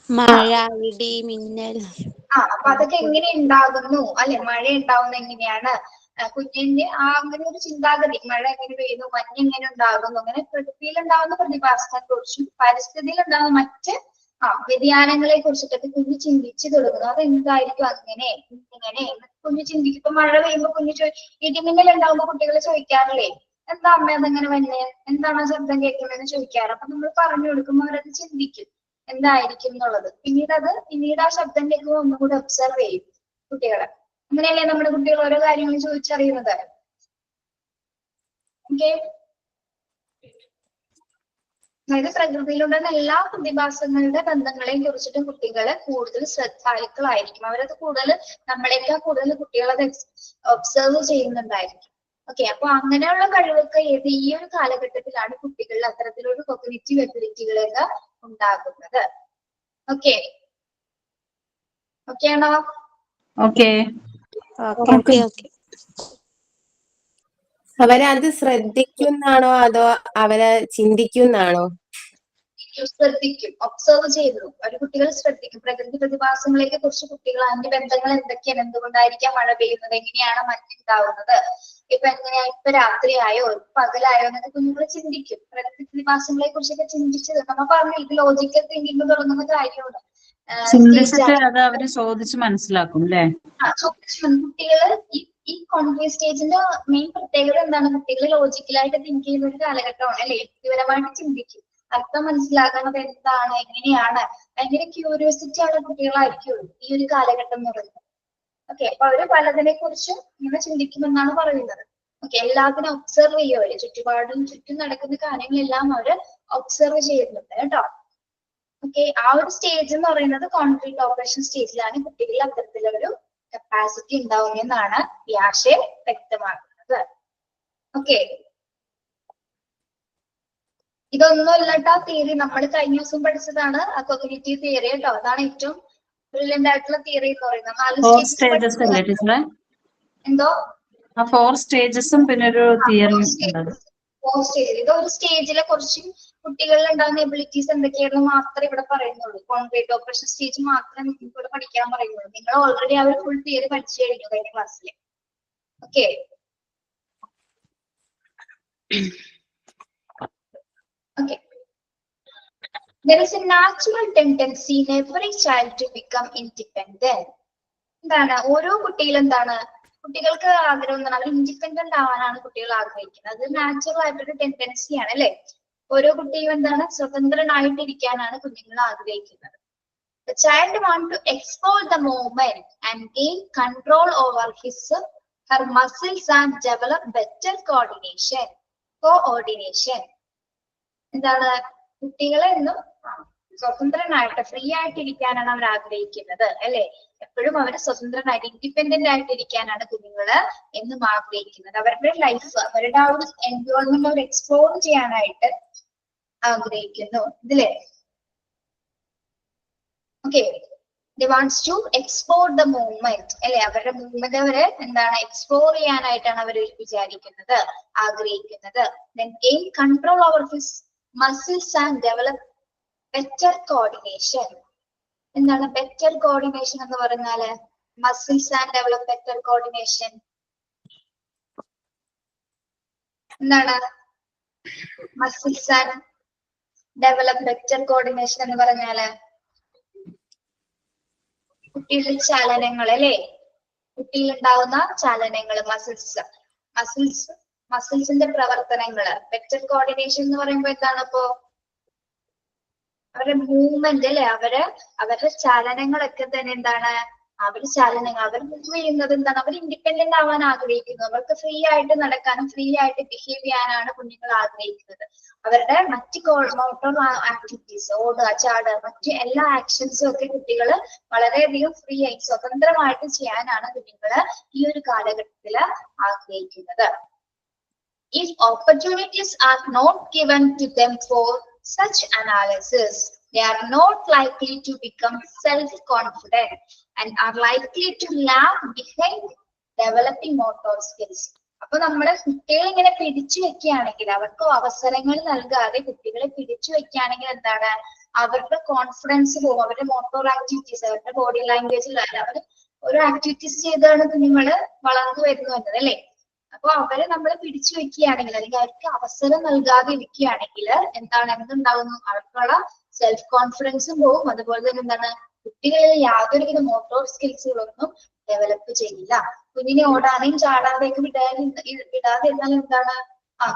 മഴ, ഇടി, മിന്നൽ. അപ്പൊ അതൊക്കെ എങ്ങനെ ഉണ്ടാകുന്നു, അല്ലെ? മഴ ഉണ്ടാവുന്ന എങ്ങനെയാണ്? കുഞ്ഞിന്റെ അങ്ങനെ ഒരു ചിന്താഗതി, മഴ എങ്ങനെ പെയ്യുന്നു, മഞ്ഞ് എങ്ങനെ ഉണ്ടാകുന്നു, അങ്ങനെ പ്രകൃതിയിൽ ഉണ്ടാകുന്ന പ്രതിഭാസങ്ങളെ കുറിച്ചും പരിസ്ഥിതിയിൽ ഉണ്ടാകുന്ന മറ്റ് വ്യതിയാനങ്ങളെ കുറിച്ചിട്ടൊക്കെ കുഞ്ഞ് ചിന്തിച്ചു തുടങ്ങുന്നു. അതെന്തായിരിക്കും അങ്ങനെ ഇങ്ങനെ കുഞ്ഞ് ചിന്തിക്കും. ഇപ്പൊ മഴ പെയ്യുമ്പോ കുഞ്ഞ് ഇടിമിന്നൽ ഉണ്ടാകുമ്പോ കുട്ടികൾ ചോദിക്കാറില്ലേ, എന്താ അമ്മ അതെങ്ങനെ വന്നേ, എന്താണ് ആ ശബ്ദം കേൾക്കുന്നതെന്ന് ചോദിക്കാറ്. അപ്പൊ നമ്മൾ പറഞ്ഞു കൊടുക്കുമ്പോൾ അവരത് ചിന്തിക്കും എന്തായിരിക്കും എന്നുള്ളത്. പിന്നീട് ആ ശബ്ദം കേൾക്കുമ്പോൾ ഒന്നും കൂടെ ഒബ്സർവ് ചെയ്യും കുട്ടികളെ. അങ്ങനെയല്ലേ നമ്മുടെ കുട്ടികൾ ഓരോ കാര്യങ്ങൾ ചോദിച്ചറിയുന്നത്. ഓക്കെ, അതായത് പ്രകൃതിയിലുണ്ടാകുന്ന എല്ലാ പ്രതിഭാസങ്ങളുടെ ബന്ധങ്ങളെയും കുറിച്ചിട്ടും കുട്ടികൾ കൂടുതൽ ശ്രദ്ധാലുക്കളായിരിക്കും. അവരത് കൂടുതൽ നമ്മളെക്കാൾ കൂടുതൽ കുട്ടികൾ അത് ഒബ്സർവ് ചെയ്യുന്നുണ്ടായിരിക്കും. ഓക്കെ, അപ്പൊ അങ്ങനെയുള്ള കഴിവൊക്കെ ഈ ഒരു കാലഘട്ടത്തിലാണ് കുട്ടികളിൽ അത്തരത്തിലൊരു കോഗ്നിറ്റീവ് എബിലിറ്റികളൊക്കെ ഉണ്ടാകുന്നത്. ഓക്കെ, ഓക്കെ ആണോ? ഓക്കെ. Okay okay. അവരത് ശ്രദ്ധിക്കുന്നാണോ അതോ അവര് ചിന്തിക്കുന്നാണോ? ശ്രദ്ധിക്കും, ഒബ്സർവ് ചെയ്തു. ഒരു കുട്ടികൾ ശ്രദ്ധിക്കും. പ്രകൃതി പ്രതിഭാസങ്ങളെ കുറിച്ച് കുട്ടികൾ അതിന്റെ ബന്ധങ്ങൾ എന്തൊക്കെയാണ്, എന്തുകൊണ്ടായിരിക്കാം മഴ പെയ്യുന്നത്, എങ്ങനെയാണ് മഞ്ഞുണ്ടാവുന്നത്, ഇപ്പൊ രാത്രിയായോ പകലായോ എന്നൊക്കെ കുഞ്ഞുങ്ങൾ ചിന്തിക്കും. പ്രകൃതി പ്രതിഭാസങ്ങളെ കുറിച്ചൊക്കെ ചിന്തിച്ചത് നമ്മ പറഞ്ഞു, ഇത് ലോജിക്കൽ തിങ്കിങ് തുടങ്ങുന്ന കാര്യമാണ്. ചിന്തിച്ചിട്ട് അത് അവര് ചോദിച്ച് മനസ്സിലാക്കും അല്ലേ? കുട്ടികള് ഈ കോൺഫിഡൻസ് സ്റ്റേജിന്റെ മെയിൻ പ്രത്യേകത എന്താണ്? കുട്ടികൾ ലോജിക്കലായിട്ട് തിങ്ക് ചെയ്യുന്ന ഒരു കാലഘട്ടമാണ് അല്ലെ? യുക്തിപരമായിട്ട് ചിന്തിക്കും. അർത്ഥം മനസ്സിലാക്കുന്നത് എന്താണ്, എങ്ങനെയാണ്, ഭയങ്കര ക്യൂരിയോസിറ്റി ഉള്ള കുട്ടികളായിരിക്കും ഈ ഒരു കാലഘട്ടം എന്ന് പറയുന്നത്. ഓക്കെ, അപ്പൊ അവര് പലതിനെ കുറിച്ചും ഇങ്ങനെ ചിന്തിക്കുമെന്നാണ് പറയുന്നത്. ഓക്കെ, എല്ലാത്തിനും ഒബ്സർവ് ചെയ്യും അവര്. ചുറ്റും നടക്കുന്ന കാര്യങ്ങളെല്ലാം അവര് ഒബ്സർവ് ചെയ്യുന്നുണ്ട് കേട്ടോ. ഓക്കെ, ആ ഒരു സ്റ്റേജ് എന്ന് പറയുന്നത് കോൺക്രീറ്റ് ഓപ്പറേഷൻ സ്റ്റേജിലാണ് കുട്ടികളിൽ അത്തരത്തിലൊരു കപ്പാസിറ്റി ഉണ്ടാവുമെന്നാണ് പിയാഷെ വ്യക്തമാക്കുന്നത്. ഓക്കെ, ഇതൊന്നുമല്ല കേട്ടോ തിയറി, നമ്മൾ കഴിഞ്ഞ ദിവസം പഠിച്ചതാണ് കോഗ്നിറ്റീവ് തിയറി കേട്ടോ. അതാണ് ഏറ്റവും ബ്രില്യന്റ് ആയിട്ടുള്ള തിയറി എന്ന് പറയുന്നത്. 4 സ്റ്റേജസ് അല്ലേ ടീച്ചറെ? എന്തോ ആ 4 സ്റ്റേജസും പിന്നെ ഒരു തിയറിയും ഉള്ളത്. 4 സ്റ്റേജ്. ഇത് ഒരു സ്റ്റേജിലെ കുറച്ച് കുട്ടികളിൽ ഉണ്ടാകുന്ന എബിലിറ്റീസ് എന്തൊക്കെയാണെന്ന് മാത്രമേ ഇവിടെ പറയുന്നുള്ളൂ. കോൺക്രീറ്റ് ഓപ്പറേഷൻ സ്റ്റേജ് മാത്രമേ നിങ്ങൾക്ക് ഇവിടെ പഠിക്കാൻ പറയുന്നുള്ളൂ. നിങ്ങൾ ഓൾറെഡി ആ ഒരു ഫുൾ തിയറി പഠിച്ചു കഴിഞ്ഞു കഴിഞ്ഞ ക്ലാസ്സിൽ. Okay, okay. There is a natural tendency in every child to become independent. എന്താണ് ഓരോ കുട്ടികളും എന്താണ് കുട്ടികൾക്ക് ആഗ്രഹം എന്താണ്? അവർ ഇൻഡിപെൻഡന്റ് ആവാനാണ് കുട്ടികൾ ആഗ്രഹിക്കുന്നത്. അത് നാച്ചുറൽ ആയിട്ടൊരു ടെൻഡൻസിയാണ് അല്ലെ? ഓരോ കുട്ടിയും എന്താണ് സ്വതന്ത്രനായിട്ടിരിക്കാനാണ് കുഞ്ഞുങ്ങൾ ആഗ്രഹിക്കുന്നത്. The child want to explore the moment and gain control over her muscles and develop better coordination. എന്താണ് കുട്ടികളെ എന്നും സ്വതന്ത്രനായിട്ട് ഫ്രീ ആയിട്ടിരിക്കാനാണ് അവർ ആഗ്രഹിക്കുന്നത് അല്ലെ? എപ്പോഴും അവർ സ്വതന്ത്രനായിട്ട് ഇൻഡിപെൻഡന്റ് ആയിട്ടിരിക്കാനാണ് കുഞ്ഞുങ്ങള് എന്നും ആഗ്രഹിക്കുന്നത്. അവരുടെ ലൈഫ്, അവരുടെ ആ ഒരു എൻവയോൺമെന്റ് അവർ എക്സ്പ്ലോർ ചെയ്യാനായിട്ട് ആഗ്രഹിക്കുന്നു ഇതിലെ. Okay, they wants to explore the movement അല്ലെ? അവരുടെ മൂവ്മെന്റ് അവര് എന്താണ് എക്സ്പ്ലോർ ചെയ്യാനായിട്ടാണ് അവർ വിചാരിക്കുന്നത്, ആഗ്രഹിക്കുന്നത്. Then gain control over his muscles and develop better coordination. എന്താണ് better coordination എന്ന് പറഞ്ഞാല്? muscles and develop better coordination എന്താണ്? muscles and develop better coordination എന്ന് പറഞ്ഞാല് കുട്ടികളുടെ ചലനങ്ങൾ അല്ലെ? കുട്ടിയിലുണ്ടാവുന്ന ചലനങ്ങൾ, മസിൽസിന്റെ പ്രവർത്തനങ്ങള്. ബെറ്റർ കോർഡിനേഷൻ എന്ന് പറയുമ്പോ എന്താണ്? അപ്പോ അവരുടെ മൂവ്മെന്റ് അല്ലെ? അവരുടെ ചലനങ്ങളൊക്കെ തന്നെ എന്താണ്? അവർ മൂവ് ചെയ്യുന്നത് എന്താണ്? അവർ ഇൻഡിപെൻഡന്റ് ആവാൻ ആഗ്രഹിക്കുന്നു. അവർക്ക് ഫ്രീ ആയിട്ട് നടക്കാനും ഫ്രീ ആയിട്ട് ബിഹേവ് ചെയ്യാനാണ് കുഞ്ഞുങ്ങൾ ആഗ്രഹിക്കുന്നത്. അവരുടെ മറ്റ് മോട്ടോർ ആക്ടിവിറ്റീസ്, ഓടുക, ചാടുക, മറ്റ് എല്ലാ ആക്ഷൻസും ഒക്കെ കുട്ടികള് വളരെയധികം ഫ്രീ ആയി സ്വതന്ത്രമായിട്ട് ചെയ്യാനാണ് കുഞ്ഞുങ്ങള് ഈ ഒരു കാലഘട്ടത്തില് ആഗ്രഹിക്കുന്നത്. If opportunities are not given to them for such analysis, they are not likely to become self-confident and are likely to lag behind developing motor skills. അപ്പൊ നമ്മള് കുട്ടികളെ ഇങ്ങനെ പിടിച്ചു വെക്കുകയാണെങ്കിൽ, അവർക്ക് അവസരങ്ങൾ നൽകാതെ കുട്ടികളെ പിടിച്ചു വെക്കുകയാണെങ്കിൽ എന്താണ്? അവരുടെ കോൺഫിഡൻസ് പോകും. അവരുടെ മോട്ടോർ ആക്ടിവിറ്റീസ്, അവരുടെ ബോഡി ലാംഗ്വേജിൽ അവർ ഓരോ ആക്ടിവിറ്റീസ് ചെയ്താണ് കുഞ്ഞുങ്ങള് വളർന്നു വരുന്നത് അല്ലെ? അപ്പൊ അവരെ നമ്മൾ പിടിച്ചു വെക്കുകയാണെങ്കിൽ, അല്ലെങ്കിൽ അവർക്ക് അവസരം നൽകാതെ ഇരിക്കുകയാണെങ്കിൽ എന്താണ്? എന്തുണ്ടാകുന്നു? അവർക്കുള്ള സെൽഫ് കോൺഫിഡൻസും പോകും. അതുപോലെ തന്നെ എന്താണ്? കുട്ടികളിൽ യാതൊരുവിധ മോട്ടോർ സ്കിൽസുകളൊന്നും ഡെവലപ്പ് ചെയ്യില്ല. കുഞ്ഞിനെ ഓടാനെയും ചാടാതെയൊക്കെ വിടാതെ എന്നാൽ എന്താണ്?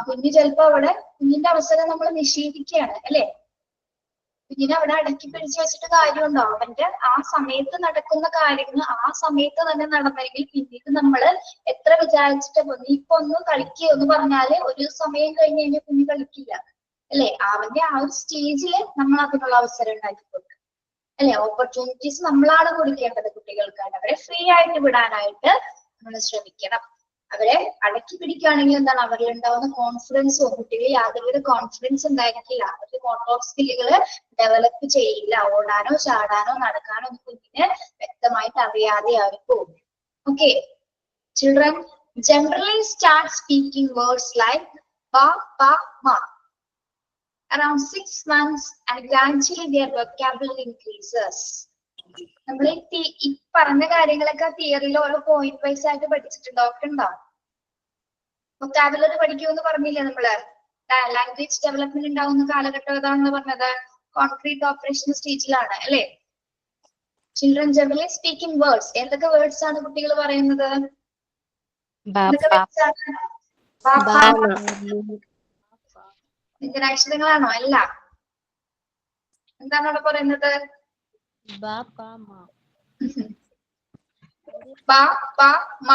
കുഞ്ഞ് ചിലപ്പോ അവിടെ കുഞ്ഞിന്റെ അവസരം നമ്മൾ നിഷേധിക്കുകയാണ് അല്ലെ? കുഞ്ഞിനെ അവിടെ അടക്കി പിടിച്ചു വെച്ചിട്ട് കാര്യമുണ്ടോ? അവന്റെ ആ സമയത്ത് നടക്കുന്ന കാര്യങ്ങൾ ആ സമയത്ത് തന്നെ നടന്നെങ്കിൽ പിന്നീട് നമ്മള് എത്ര വിചാരിച്ചിട്ട് നീ ഇപ്പൊ ഒന്ന് കളിക്കുക എന്ന് പറഞ്ഞാല് ഒരു സമയം കഴിഞ്ഞ് കഴിഞ്ഞാൽ കുഞ്ഞ് കളിക്കില്ല അല്ലെ? അവന്റെ ആ ഒരു സ്റ്റേജില് നമ്മൾ അതിനുള്ള അവസരം ഉണ്ടാക്കി കൊടുക്കും അല്ലെ? ഓപ്പർച്യൂണിറ്റീസ് നമ്മളാണ് കൊടുക്കേണ്ടത് കുട്ടികൾക്കാണ്. അവരെ ഫ്രീ ആയിട്ട് വിടാനായിട്ട് നമ്മൾ ശ്രമിക്കണം. അവരെ അടക്കി പിടിക്കുകയാണെങ്കിൽ എന്താണ് അവരിൽ ഉണ്ടാവുന്ന കോൺഫിഡൻസോ, കുട്ടികളിൽ യാതൊരു കോൺഫിഡൻസ് ഉണ്ടായിരിക്കില്ല. അവരുടെ മോട്ടോർ സ്കില്ലുകൾ ഡെവലപ്പ് ചെയ്യില്ല. ഓടാനോ ചാടാനോ നടക്കാനോ ഒന്നും കുഞ്ഞിന് വ്യക്തമായിട്ട് അറിയാതെ അവർ പോകും. Okay, children generally start speaking words like ba, pa, ma around 6 months and gradually their vocabulary increases. നമ്മൾ ഈ പറഞ്ഞ കാര്യങ്ങളൊക്കെ തിയറിയിൽ ഓരോ പോയിന്റ് വൈസ് ആയിട്ട് പഠിച്ചിട്ടുണ്ടോ? ഒക്കെ ഉണ്ടോ? വൊക്കാബുലറി പഠിക്കുമെന്ന് പറഞ്ഞില്ലേ നമ്മള്? ലാംഗ്വേജ് ഡെവലപ്മെന്റ് ഉണ്ടാവുന്ന കാലഘട്ടം ഏതാണെന്ന് പറഞ്ഞത് കോൺക്രീറ്റ് ഓപ്പറേഷൻ സ്റ്റേജിലാണ് അല്ലെ? ചിൽഡ്രൻ ജനറലി സ്പീക്കിംഗ് വേർഡ്സ്, എന്തൊക്കെ വേർഡ്സ് ആണ് കുട്ടികൾ പറയുന്നത്? എന്തൊക്കെ words ആണ്? വ്യഞ്ജനാക്ഷരങ്ങളാണോ? അല്ല, എന്താണ് അവിടെ പറയുന്നത്? ബാ, പ, മ.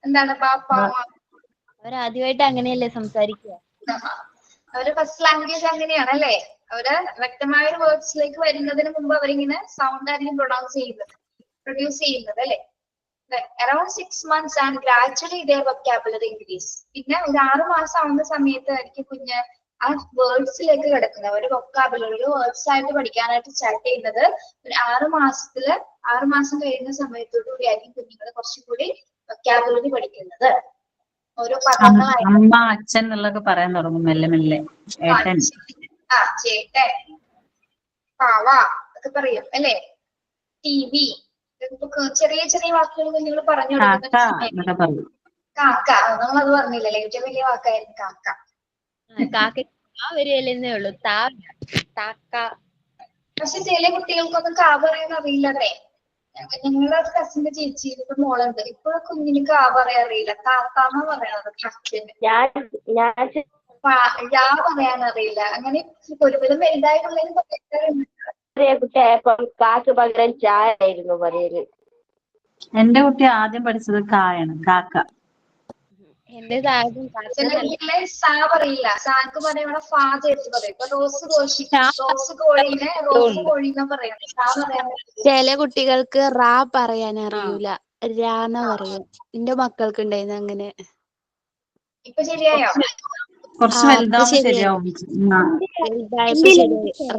എന്താണ് ബാ, പ, മ? അവരാദ്യമായിട്ട് അങ്ങനെയല്ലേ സംസാരിക്കുക? അവര് ഫസ്റ്റ് ലാംഗ്വേജ് അങ്ങനെയാണ് അല്ലെ? അവര് വ്യക്തമായ ഒരു വേർഡ്സിലേക്ക് വരുന്നതിന് മുമ്പ് അവരിങ്ങനെ സൗണ്ട് ആയിരിക്കും പ്രൊഡ്യൂസ് ചെയ്യുന്നത് അല്ലെ? Around 6 months and gradually their vocabulary increase. പിന്നെ ഒരു 6 മാസം ആവുന്ന സമയത്തായിരിക്കും കുഞ്ഞ് ആ വേർഡ്സിലേക്ക് കിടക്കുന്നത്. അവര് വൊക്കാബുലറി വേർഡ്സ് ആയിട്ട് പഠിക്കാനായിട്ട് സ്റ്റാർട്ട് ചെയ്യുന്നത് ഒരു 6 മാസം കഴിയുന്ന സമയത്തോടു കൂടി ആയിരിക്കും കുഞ്ഞുങ്ങൾ കുറച്ചുകൂടി വൊക്കാബുലറി പഠിക്കുന്നത്. ഓരോ പദങ്ങളായിട്ട് അമ്മ, അച്ഛൻ എന്നുള്ളതൊക്കെ പറയാൻ തുടങ്ങും മെല്ലെ മെല്ലെ. ഏട്ടൻ, ചേട്ടൻ, പാവ ഒക്കെ പറയും അല്ലെ? TV, ചെറിയ ചെറിയ വാക്കുകൾ കുഞ്ഞുങ്ങൾ പറഞ്ഞു കാക്ക കൊടുക്കുന്ന എന്നൊക്കെ പറയും. കാക്ക, നമ്മളത് പറഞ്ഞില്ലല്ലേ? ഏറ്റവും വലിയ വാക്കായിരുന്നു കാക്ക. കാക്ക വരികയല്ലേ ഉള്ളൂ, താക്ക. പക്ഷെ ചില കുട്ടികൾക്കൊന്നും കാ പറയാൻ അറിയില്ലല്ലേ? ഞങ്ങളുടെ കസിന്റെ ചേച്ചി ഇപ്പൊ മോളുണ്ട്, ഇപ്പൊ കുഞ്ഞിന് കാ പറയാൻ അറിയില്ല. താത്താന്ന് പറയണത് കസിന്. യാ പറയാൻ അറിയില്ല. അങ്ങനെ ഒരുവിധം വലുതായിട്ടുള്ളതിന് കാക്ക് പകരം ചായ ആയിരുന്നു പറയല്. എന്റെ കുട്ടി ആദ്യം പഠിച്ചത് കായാണ്, കാക്ക. എന്റെ ചില കുട്ടികളെ സാ പറയില്ല. സാക്ക് പറയുമ്പോൾ ഫാ ചേർത്ത് പറയും. ഇപ്പൊ റോസ് കോഴീനെ റോസ് കോഴിന്ന് പറയുന്നത്. സാ പറയാൻ ചില കുട്ടികൾക്ക് റാ പറയാൻ അറിയൂല, രാന്ന പറയാ. എന്റെ മക്കൾക്ക് ഉണ്ടായിരുന്നു അങ്ങനെ. ഇപ്പൊ ശരിയായോ? കുറച്ച് വലുതാവുമ്പോ ശരിയാവും.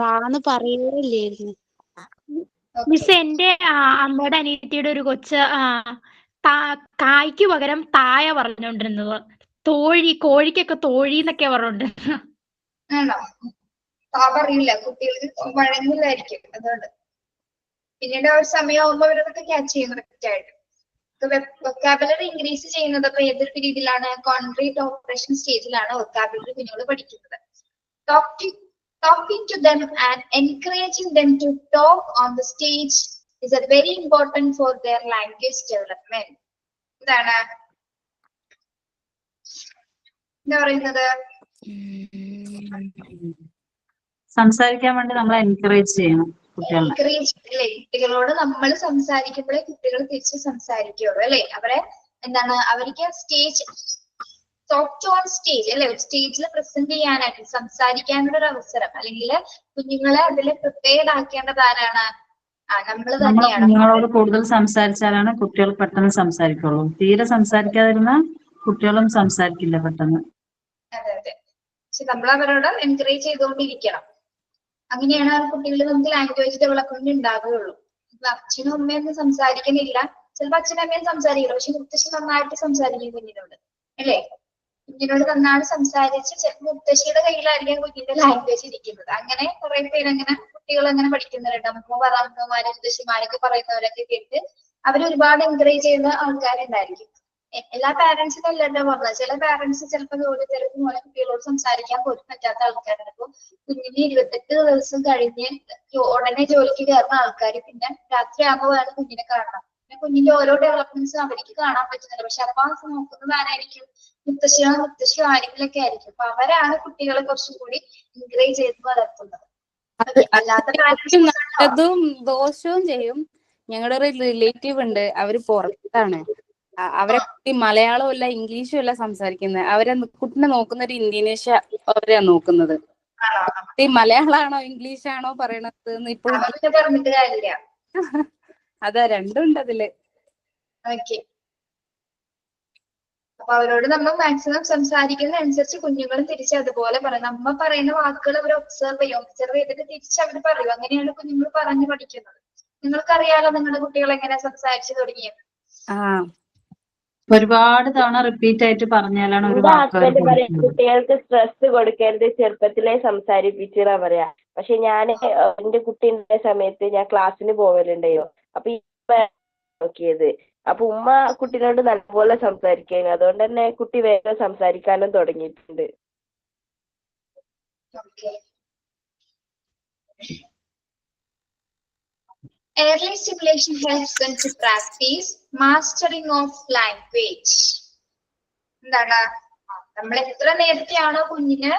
റാന്ന് പറയേയില്ലായിരുന്നു. മിസ്, എന്റെ അമ്മയുടെ അനിയത്തിയുടെ ഒരു കൊച്ച് കായ്ക്ക് പകരം തായ പറഞ്ഞോണ്ടിരുന്നത്. കോഴിക്കൊക്കെ തോഴി എന്നൊക്കെ പറഞ്ഞോണ്ടിരുന്നത്. ആണോ? താ പറയില്ല, കുട്ടികൾക്ക് വഴങ്ങില്ലായിരിക്കും. അതുകൊണ്ട് പിന്നീട് ആ ഒരു സമയമാകുമ്പോ അവരതൊക്കെ ക്യാച്ച് ചെയ്യും കറക്റ്റ് ആയിട്ട്. വൊക്കാബുലറി ഇൻക്രീസ് ചെയ്യുന്നത് അപ്പൊ ഏതൊരു പീരീഡിലാണ്? കോൺക്രീറ്റ് ഓപ്പറേഷൻ സ്റ്റേജിലാണ് വൊക്കാബുലറി കുഞ്ഞുങ്ങൾ പഠിക്കുന്നത്. Talking to them and encouraging them to talk on the stage is a very important for their language development. എന്താണ് എന്താ പറയുന്നത്? സംസാരിക്കാൻ വേണ്ടി നമ്മളെ എൻകറേജ് ചെയ്യണം കുട്ടികളെ. കുട്ടികളോട് നമ്മൾ സംസാരിക്കുമ്പോഴേ കുട്ടികൾ തിരിച്ച് സംസാരിക്കുള്ളൂ അല്ലെ? അവർക്ക് ടോക്ക് ഓൺ സ്റ്റേജ് അല്ലെ? ഒരു സ്റ്റേജിൽ പ്രസന്റ് ചെയ്യാനായിട്ട് സംസാരിക്കാനുള്ള ഒരു അവസരം, അല്ലെങ്കിൽ കുഞ്ഞുങ്ങളെ അതിൽ പ്രിപ്പയർഡ് ആക്കേണ്ടത് ആരാണ്? നമ്മൾ തന്നെയാണ്. കുഞ്ഞുങ്ങളോട് കൂടുതൽ സംസാരിച്ചാലാണ് കുട്ടികൾ പെട്ടെന്ന് സംസാരിക്കുള്ളൂ. തീരെ സംസാരിക്കാതിരുന്ന കുട്ടികളും സംസാരിക്കില്ല പെട്ടെന്ന്. അതെ അതെ, പക്ഷെ നമ്മൾ അവരോട് എൻകറേജ് ചെയ്തുകൊണ്ടിരിക്കണം. അങ്ങനെയാണ് കുട്ടികളിൽ നമുക്ക് ലാംഗ്വേജ് ഡെവലപ്മെന്റ് ഉണ്ടാവുകയുള്ളൂ. അച്ഛനും അമ്മയൊന്നും സംസാരിക്കുന്നില്ല, ചിലപ്പോൾ അച്ഛനും അമ്മയും സംസാരിക്കില്ല, പക്ഷെ മുത്തശ്ശി നന്നായിട്ട് സംസാരിക്കും കുഞ്ഞിനോട് അല്ലേ? കുഞ്ഞിനോട് നന്നായി സംസാരിച്ച് മുത്തശ്ശിയുടെ കയ്യിലായിരിക്കും കുഞ്ഞിന്റെ ലാംഗ്വേജ് ഇരിക്കുന്നത്. അങ്ങനെ കുറെ പേര് അങ്ങനെ കുട്ടികൾ അങ്ങനെ പഠിക്കുന്നവരുണ്ട്. അമ്മമാര് മുത്തശ്ശിമാരൊക്കെ പറയുന്നവരൊക്കെ കേട്ട് അവർ ഒരുപാട് എൻകറേജ് ചെയ്യുന്ന ആൾക്കാരുണ്ടായിരിക്കും. എല്ലാ പാരന്റ്സിനും അല്ലല്ലോ പറഞ്ഞത്. ചില പാരന്റ്സ് ചിലപ്പോൾ ജോലി തിരക്ക് പോലെ കുട്ടികളോട് സംസാരിക്കാൻ പോലും പറ്റാത്ത ആൾക്കാരുണ്ട്. അപ്പൊ കുഞ്ഞിന് 28 ദിവസം കഴിഞ്ഞ് ഉടനെ ജോലിക്ക് കയറുന്ന ആൾക്കാർ പിന്നെ രാത്രിയാകുമ്പോഴാണ് കുഞ്ഞിനെ കാണണം. പിന്നെ കുഞ്ഞിന്റെ ഓരോ ഡെവലപ്മെന്റ്സും അവർക്ക് കാണാൻ പറ്റുന്നില്ല. പക്ഷെ അപ്പൊ നോക്കുന്നത് ആരായിരിക്കും? മുത്തശ്ശിയോ ആരെങ്കിലൊക്കെ ആയിരിക്കും. അപ്പൊ അവരാണ് കുട്ടികളെ കുറച്ചും കൂടി എൻകറേജ് ചെയ്ത് വളർത്തുന്നത്. അല്ലാത്ത ശരിക്കും പാരന്റ്സ് ഉണ്ടോ? നല്ലതും ദോഷവും ചെയ്യും. ഞങ്ങളുടെ ഒരു റിലേറ്റീവ് ഉണ്ട്, അവര് പുറത്താണ്. അവരെ കുട്ടി മലയാളവും അല്ല ഇംഗ്ലീഷും അല്ല സംസാരിക്കുന്നത്. അവരെ കുട്ടിനെ നോക്കുന്ന ഒരു ഇന്ത്യനേഷ്യ അവരെയാ നോക്കുന്നത്. കുട്ടി മലയാളാണോ ഇംഗ്ലീഷാണോ പറയണത് എന്ന് ഇപ്പോഴും അവർക്ക് പറഞ്ഞിട്ട് കാര്യമില്ല. അതാ രണ്ടും ഉണ്ട് അതില്. ഓക്കെ. അപ്പൊ അവരോട് നമ്മൾ മാക്സിമം സംസാരിക്കുന്ന അനുസരിച്ച് കുഞ്ഞുങ്ങൾ തിരിച്ച് അതുപോലെ പറയും. നമ്മ പറയുന്ന വാക്കുകൾ അവർ ഒബ്സർവ് ചെയ്തിട്ട് തിരിച്ച് അവർ പറയും. അങ്ങനെയാണ് കുഞ്ഞുങ്ങൾ പറഞ്ഞു പഠിക്കുന്നത്. നിങ്ങൾക്കറിയാലോ നിങ്ങളുടെ കുട്ടികൾ എങ്ങനെ സംസാരിച്ചു തുടങ്ങിയത്. ഒരുപാട് തവണ റിപ്പീറ്റ് ആയിട്ട് പറഞ്ഞാലാണ് ഒരു എന്റെ വാക്ക് അവർ ഹസ്ബൻഡ് പറയും പഠിക്കുന്നത്. കുട്ടികൾക്ക് സ്ട്രെസ് കൊടുക്കരുത്, ചെറുപ്പത്തിലേ സംസാരിപ്പിച്ചാ പറയാ. പക്ഷെ ഞാൻ എന്റെ കുട്ടി ഉണ്ടായ സമയത്ത് ഞാൻ ക്ലാസ്സിന് പോവലുണ്ടയോ, അപ്പൊ ഈ നോക്കിയത്. അപ്പൊ ഉമ്മ കുട്ടീനോട് നല്ലപോലെ സംസാരിക്കുന്നു. അതുകൊണ്ട് തന്നെ കുട്ടി വേഗം സംസാരിക്കാനും തുടങ്ങിയിട്ടുണ്ട്. Early stimulation helps them to practice mastering of language. എന്താണ് നമ്മൾ എത്ര നേരത്തെയാണോ കുഞ്ഞിന്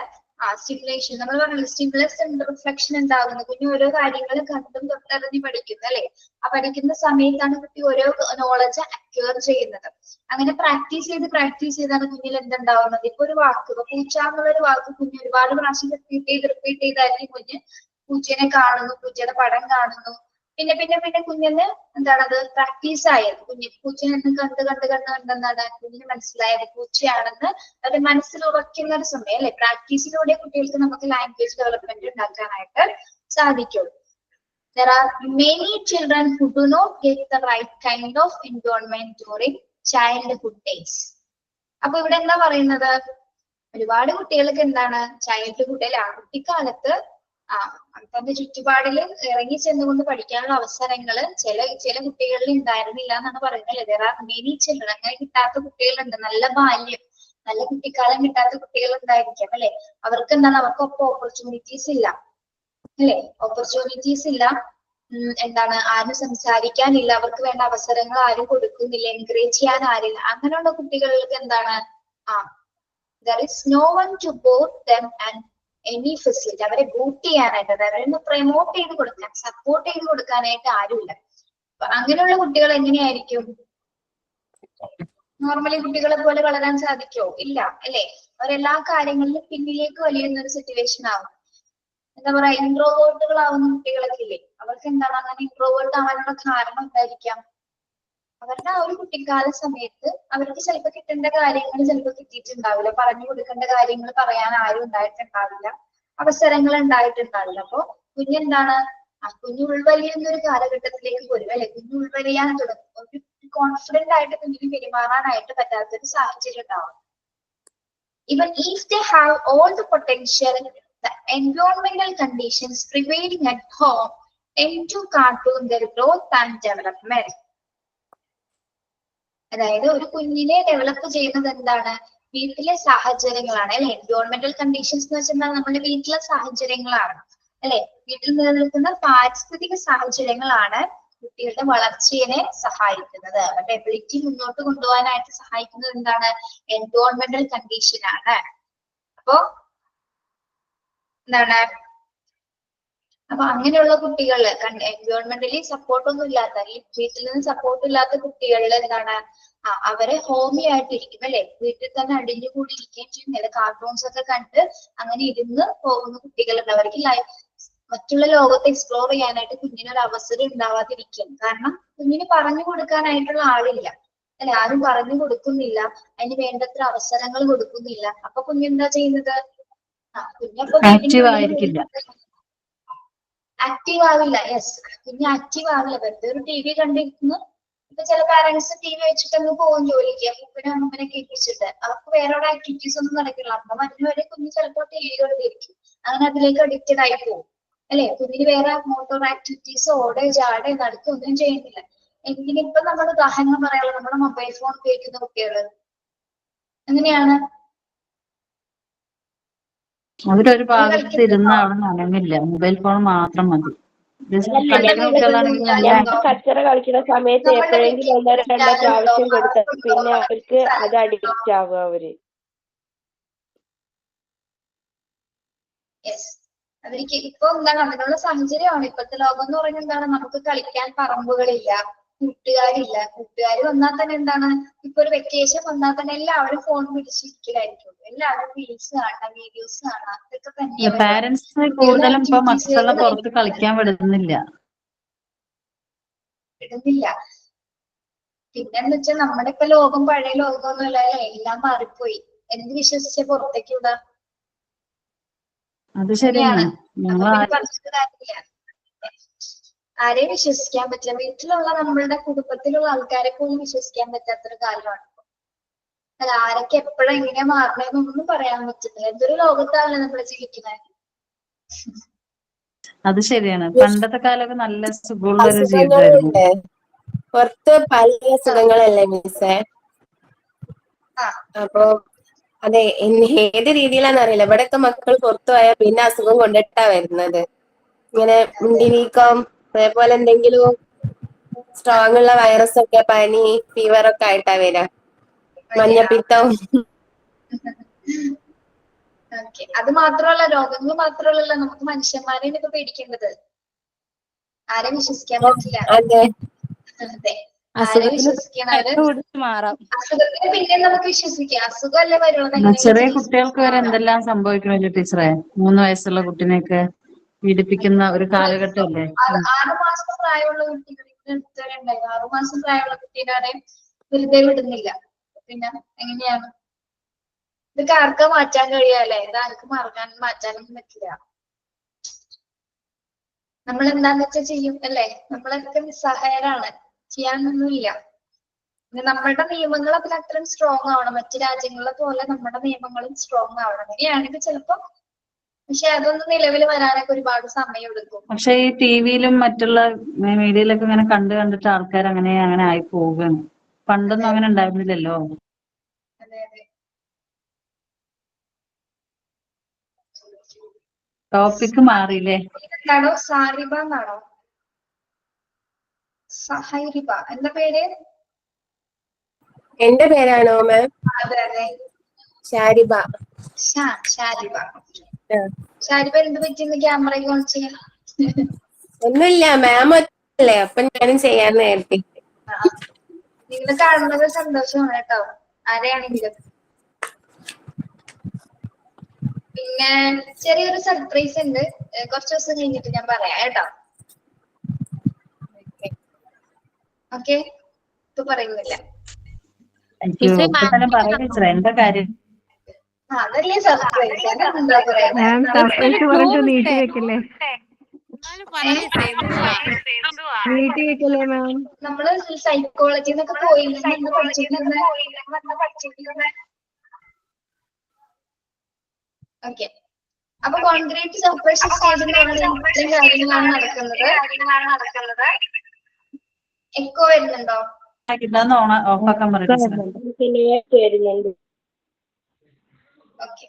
സ്റ്റിമുലേഷൻ, നമ്മൾ പറഞ്ഞത് സ്റ്റിമുലസ് ആൻഡ് റിഫ്ലക്ഷൻ എന്താകുന്നു, കുഞ്ഞ് ഓരോ കാര്യങ്ങൾ കണ്ടും തൊട്ടറിഞ്ഞ് പഠിക്കുന്നു അല്ലെ. ആ പഠിക്കുന്ന സമയത്താണ് കുട്ടി ഓരോ നോളജ് അക്വയർ ചെയ്യുന്നത്. അങ്ങനെ പ്രാക്ടീസ് ചെയ്താണ് കുഞ്ഞിൽ എന്തുണ്ടാവുന്നത്. ഇപ്പൊ ഒരു വാക്ക്, ഇപ്പൊ പൂച്ച എന്നുള്ളൊരു വാക്ക് കുഞ്ഞ് ഒരുപാട് പ്രാവശ്യം റിപ്പീറ്റ് ചെയ്തായിരിക്കും കുഞ്ഞ് പൂച്ചേനെ കാണുന്നു, പൂച്ചയുടെ പടം കാണുന്നു. പിന്നെ കുഞ്ഞിന് എന്താണത് പ്രാക്ടീസ് ആയത്. പൂച്ചനെ കണ്ട് എന്താണ് കുഞ്ഞിന് മനസ്സിലായത് പൂച്ചയാണെന്ന് അവരുടെ മനസ്സിൽ ഉറക്കുന്ന ഒരു സമയം അല്ലെ. പ്രാക്ടീസിലൂടെ കുട്ടികൾക്ക് നമുക്ക് ലാംഗ്വേജ് ഡെവലപ്മെന്റ് ഉണ്ടാക്കാനായിട്ട് സാധിക്കും. There are many children who do not get the right kind of environment during childhood days. അപ്പൊ ഇവിടെ എന്താ പറയുന്നത്, ഒരുപാട് കുട്ടികൾക്ക് എന്താണ് ചൈൽഡ്ഹുഡിൽ കുട്ടിക്കാലത്ത് തന്റെ ചുറ്റുപാടിൽ ഇറങ്ങി ചെന്നുകൊണ്ട് പഠിക്കാനുള്ള അവസരങ്ങൾ ചില കുട്ടികളിൽ ഉണ്ടായിരുന്നില്ല എന്നാണ് പറയുന്നത്. There are many children, അങ്ങനെ കിട്ടാത്ത കുട്ടികളുണ്ട്. നല്ല ബാല്യം, നല്ല കുട്ടിക്കാലം കിട്ടാത്ത കുട്ടികൾ ഉണ്ടായിരിക്കാം അല്ലെ. അവർക്ക് എന്താണ്, അവർക്കൊപ്പം ഓപ്പർച്യൂണിറ്റീസ് ഇല്ല അല്ലെ. ഓപ്പർച്യൂണിറ്റീസ് ഇല്ല, എന്താണ് ആരും സംസാരിക്കാനില്ല, അവർക്ക് വേണ്ട അവസരങ്ങൾ ആരും കൊടുക്കുന്നില്ല, എൻകറേജ് ചെയ്യാൻ ആരില്ല. അങ്ങനെയുള്ള കുട്ടികൾക്ക് എന്താണ് there is no one to board them and any facility. അവരെ ബൂട്ട് ചെയ്യാനായിട്ട്, അവരെ പ്രൊമോട്ട് ചെയ്ത് കൊടുക്കാൻ, സപ്പോർട്ട് ചെയ്ത് കൊടുക്കാനായിട്ട് ആരുമില്ല. അങ്ങനെയുള്ള കുട്ടികൾ എങ്ങനെയായിരിക്കും നോർമലി കുട്ടികളെ പോലെ വളരാൻ സാധിക്കുമോ? ഇല്ല അല്ലെ. അവരെല്ലാ കാര്യങ്ങളിലും പിന്നിലേക്ക് വലിയുന്ന ഒരു സിറ്റുവേഷൻ ആവും. എന്താ പറയാ, ഇൻട്രോവേർട്ടുകൾ ആവുന്ന കുട്ടികളൊക്കെ ഇല്ലേ, അവർക്ക് എന്താണ് അങ്ങനെ ഇൻട്രോവേർട്ട് ആവാനുള്ള കാരണം എന്തായിരിക്കാം? അവരുടെ ആ ഒരു കുട്ടിക്കാല സമയത്ത് അവർക്ക് ചിലപ്പോൾ കിട്ടേണ്ട കാര്യങ്ങൾ ചിലപ്പോൾ കിട്ടിയിട്ടുണ്ടാവില്ല, പറഞ്ഞു കൊടുക്കേണ്ട കാര്യങ്ങൾ പറയാൻ ആരും ഉണ്ടായിട്ടുണ്ടാവില്ല, അവസരങ്ങൾ ഉണ്ടായിട്ടുണ്ടാവില്ല. അപ്പൊ കുഞ്ഞെന്താണ് കുഞ്ഞു ഉൾവലിയുന്ന ഒരു കാലഘട്ടത്തിലേക്ക് വരും അല്ലെ. കുഞ്ഞു ഉൾവലിയാൻ തുടങ്ങും, ഒരു കോൺഫിഡന്റ് ആയിട്ട് കുഞ്ഞിന് പെരുമാറാനായിട്ട് പറ്റാത്തൊരു സാഹചര്യം ഉണ്ടാവും. Even if they have all the potential, the environmental conditions prevailing at home tend to curtail their growth and development. അതായത് ഒരു കുഞ്ഞിനെ ഡെവലപ്പ് ചെയ്യുന്നത് എന്താണ്, വീട്ടിലെ സാഹചര്യങ്ങളാണ് അല്ലെ. എൻവയോൺമെന്റൽ കണ്ടീഷൻസ് എന്ന് വെച്ചാൽ നമ്മുടെ വീട്ടിലെ സാഹചര്യങ്ങളാണ് അല്ലെ. വീട്ടിൽ നിലനിൽക്കുന്ന പാരിസ്ഥിതിക സാഹചര്യങ്ങളാണ് കുട്ടികളുടെ വളർച്ചയെ സഹായിക്കുന്നത്. അവരുടെ എബിലിറ്റി മുന്നോട്ട് കൊണ്ടുപോകാനായിട്ട് സഹായിക്കുന്നത് എന്താണ്, എൻവയോൺമെന്റൽ കണ്ടീഷൻ ആണ്. അപ്പൊ എന്താണ്, അപ്പൊ അങ്ങനെയുള്ള കുട്ടികള് എൻവയോൺമെന്റലി സപ്പോർട്ടൊന്നും ഇല്ലാത്ത, ഈ വീട്ടിൽ നിന്ന് സപ്പോർട്ട് ഇല്ലാത്ത കുട്ടികളിൽ എന്താണ് അവരെ ഹോമി ആയിട്ടിരിക്കും അല്ലെ. വീട്ടിൽ തന്നെ അടിഞ്ഞുകൂടി ഇരിക്കുകയും ചെയ്യും. കാർട്ടൂൺസ് ഒക്കെ കണ്ട് അങ്ങനെ ഇരുന്ന് പോകുന്ന കുട്ടികളുണ്ട്. അവർക്ക് മറ്റുള്ള ലോകത്തെ എക്സ്പ്ലോർ ചെയ്യാനായിട്ട് കുഞ്ഞിനൊരു അവസരം ഉണ്ടാവാതിരിക്കും. കാരണം കുഞ്ഞിന് പറഞ്ഞു കൊടുക്കാനായിട്ടുള്ള ആളില്ല അല്ലെ, ആരും പറഞ്ഞു കൊടുക്കുന്നില്ല, അതിന് വേണ്ടത്ര അവസരങ്ങൾ കൊടുക്കുന്നില്ല. അപ്പൊ കുഞ്ഞെന്താ ചെയ്യുന്നത്, കുഞ്ഞപ്പോ ആക്റ്റീവ് ആയിരിക്കില്ല, ആക്റ്റീവ് ആവില്ല. യെസ്, കുഞ്ഞ് ആക്റ്റീവ് ആവില്ല. വെറുതെ ഒരു ടി വി കണ്ടിരിക്കുന്നു. ഇപ്പൊ ചില പാരന്റ്സ് ടി വി വെച്ചിട്ടങ്ങ് പോകും ജോലിക്ക്, അപ്പൂപ്പനെ അമ്മനെ കേൾപ്പിച്ചിട്ട്. അവർക്ക് വേറെ ആക്ടിവിറ്റീസ് ഒന്നും നടക്കില്ല. അമ്മ വരുന്നവരെ കുഞ്ഞ് ചിലപ്പോൾ ടി വി കണ്ടിരിക്കും, അങ്ങനെ അതിലേക്ക് അഡിക്റ്റഡ് ആയി പോകും അല്ലെ. കുഞ്ഞിന് വേറെ മോട്ടോർ ആക്ടിവിറ്റീസ് ഓടെ ചാടെ നടക്കൊന്നും ചെയ്യുന്നില്ല. എന്തിനിപ്പം നമ്മൾ ഉദാഹരണം പറയാനുള്ള നമ്മുടെ മൊബൈൽ ഫോൺ ഉപയോഗിക്കുന്ന കുട്ടികള് എങ്ങനെയാണ്, അവരൊരു ഭാഗത്ത് ഇരുന്ന് അവിടെ നനങ്ങില്ല, മൊബൈൽ ഫോൺ മാത്രം മതി. കളിക്കുന്ന കുട്ടികളാണെങ്കിൽ നല്ല കച്ചറ കളിക്കുന്ന സമയത്ത് എപ്പോഴെങ്കിലും ഒന്നോ രണ്ടോ പ്രാവശ്യം കൊടുത്താൽ പിന്നെ അവർക്ക് അത് അഡിക്റ്റ് ആകും അവര്. അതിലേക്ക് ഇപ്പൊ എന്താണ് അതിനുള്ള സാഹചര്യമാണ് ഇപ്പോഴത്തെ ലോകം എന്ന് പറയുന്നത്. എന്താണ്, നമുക്ക് കളിക്കാൻ പറമ്പുകളില്ല, കൂട്ടുകാരില്ല. കൂട്ടുകാർ വന്നാൽ തന്നെ എന്താണ്, ഇപ്പൊ ഒരു വെക്കേഷൻ വന്നാൽ തന്നെ എല്ലാവരും ഫോൺ പിടിച്ചിരിക്കലായിരിക്കും. എല്ലാവരും റീൽസ് കാണാം, വീഡിയോസ് കാണാം, ഇതൊക്കെ തന്നെയാണ്. പാരന്റ്സ് കൂടുതലും ഇപ്പൊ മക്കളെ പുറത്ത് കളിക്കാൻ വിടുന്നില്ല. ഇടുന്നില്ല. പിന്നെന്ന് വെച്ചാൽ നമ്മുടെ ഇപ്പൊ ലോകം പഴയ ലോകമൊന്നുമല്ല, എല്ലാം മാറിപ്പോയി. എന്ത് വിശ്വസിച്ച പുറത്തേക്ക് വിടാ? അത് ശരിയാണ്. അപ്പൊ ഞങ്ങൾ പിന്നെ പറഞ്ഞിട്ട് കാര്യമില്ല. ആരെയും വിശ്വസിക്കാൻ പറ്റില്ല. വീട്ടിലുള്ള നമ്മളുടെ കുടുംബത്തിലുള്ള ആൾക്കാരെ പോലും വിശ്വസിക്കാൻ പറ്റാത്തൊരു കാലമാണ്. അല്ല, ആരൊക്കെ എപ്പോഴും എങ്ങനെയാ മാറണേന്നൊന്നും പറയാൻ പറ്റുന്നില്ല. എന്തൊരു ലോകത്താണ് നമ്മൾ ജീവിക്കുന്നത്. അത് ശരിയാണ്. പണ്ടത്തെ കാലമൊക്കെ നല്ല സുഖമുള്ള ഒരു ജീവിതമായിരുന്നു. അസുഖങ്ങളുണ്ട്, പുറത്ത് പല അസുഖങ്ങളല്ലേ മിസ്സേ. അപ്പൊ അതെ, ഏത് രീതിയിലാന്നറിയില്ല. ഇവിടെയൊക്കെ മക്കൾ പുറത്തു പോയാൽ പിന്നെ അസുഖം കൊണ്ടിട്ടാ വരുന്നത്. ഇങ്ങനെ മുണ്ടിനീക്കം, അതേപോലെ എന്തെങ്കിലും സ്ട്രോങ് ഉള്ള വൈറസ് ഒക്കെ, പനി, ഫീവർ ഒക്കെ ആയിട്ടാ വരാ. മഞ്ഞപ്പിത്തം. ഓക്കെ, അത് മാത്രമല്ല, രോഗങ്ങൾ മാത്രമല്ല, നമുക്ക് മനുഷ്യന്മാരെയാണ് ഇപ്പൊ പേടിക്കേണ്ടത്. ആരെ വിശ്വസിക്കാൻ പറ്റില്ല. അതെ, അതെ, ആരെ അസുഖത്തിന് വിശ്വസിക്കണം? അവര് കുടിച്ച് മാറാം. അസുഖത്തിന് പിന്നെ നമുക്ക് വിശ്വസിക്കാം. അസുഖമല്ലേ വരുന്നത്. ചെറിയ കുട്ടികൾക്ക് വരെ എന്തെല്ലാം സംഭവിക്കണല്ലോ ടീച്ചറെ. 3 വയസ്സുള്ള കുട്ടീനെയൊക്കെ പീഡിപ്പിക്കുന്ന ഒരു കാലഘട്ടമല്ലേ. 6 മാസം പ്രായമുള്ള കുട്ടികളെ എടുത്തവരുണ്ടായിരുന്നു. 6 മാസം പ്രായമുള്ള കുട്ടീനെ വെറുതെ വിടുന്നില്ല. പിന്നെ എങ്ങനെയാണ് ഇതൊക്കെ? ആർക്കാ മാറ്റാൻ കഴിയാല്ലേ? ഇത് ആർക്കും മാറ്റാനൊന്നും പറ്റില്ല. നമ്മൾ എന്താന്ന് വെച്ചാൽ ചെയ്യും അല്ലേ? നമ്മളൊക്കെ നിസ്സഹായരാണ്, ചെയ്യാനൊന്നുമില്ല. പിന്നെ നമ്മളുടെ നിയമങ്ങൾ അതിൽ അത്രയും സ്ട്രോങ് ആവണം. മറ്റു രാജ്യങ്ങളെ പോലെ നമ്മുടെ നിയമങ്ങളും സ്ട്രോങ് ആവണം. അങ്ങനെയാണെങ്കിൽ ചിലപ്പോ, പക്ഷെ അതൊന്നും നിലവിൽ വരാനൊക്കെ ഒരുപാട് സമയം എടുക്കും. പക്ഷെ ഈ ടിവിയിലും മറ്റുള്ള മീഡിയയിലൊക്കെ ഇങ്ങനെ കണ്ടിട്ട് ആൾക്കാർ അങ്ങനെ ആയി പോവുകയാണ്. പണ്ടൊന്നും അങ്ങനെ ഉണ്ടായിരുന്നില്ലല്ലോ. അതെ അതെ. ടോപ്പിക്ക് മാറിയില്ലേ? എന്താണോ സാരിബ എന്നാണോ? സഹൈരിബ എന്താ പേര്? എന്റെ പേരാണോ മാം? അതെ അതെ, ഷാരിബ. ഷാരിബ. ഷാരിബ എന്ത് പറ്റിയെന്ന് ക്യാമറ കാണിച്ച്? ഒന്നുമില്ല, മാം അല്ലേ, അപ്പൊ ഞാനും ചെയ്യാന്ന് കരുതി. നിങ്ങൾ കാണുന്നത് സന്തോഷമാണ് കേട്ടോ, ആരെയാണെങ്കിലും. പിന്നെ ചെറിയൊരു സർപ്രൈസ് ഉണ്ട്, കുറച്ച് ദിവസം കഴിഞ്ഞിട്ട് ഞാൻ പറയാം കേട്ടോ. ഓക്കെ, ഇപ്പൊ പറയുന്നില്ല. പറയും ടീച്ചറെ, എന്താ കാര്യം? അതല്ലേ സർപ്രൈസ്. എന്താ പറയാ? സർപ്രൈസ് പറഞ്ഞിട്ട് നീട്ടി വെക്കല്ലേ? നീട്ടി വെക്കല്ലേ മാം? നമ്മള് സൈക്കോളജി എന്നൊക്കെ പോയില്ലെന്ന് പഠിച്ചിരുന്നത്. ഓക്കെ, അപ്പൊ കോൺക്രീറ്റ് സർഫേസ് സ്റ്റേജ് എന്ന് പറയുന്നത് ഇത്രയും കാര്യങ്ങളാണ് നടക്കുന്നത്. എക്കോ വരുന്നുണ്ടോ? ഇതാന്ന് ഓഫാക്കാൻ പറയും ടീച്ചറെ. വരുന്നുണ്ട്. ഓക്കെ,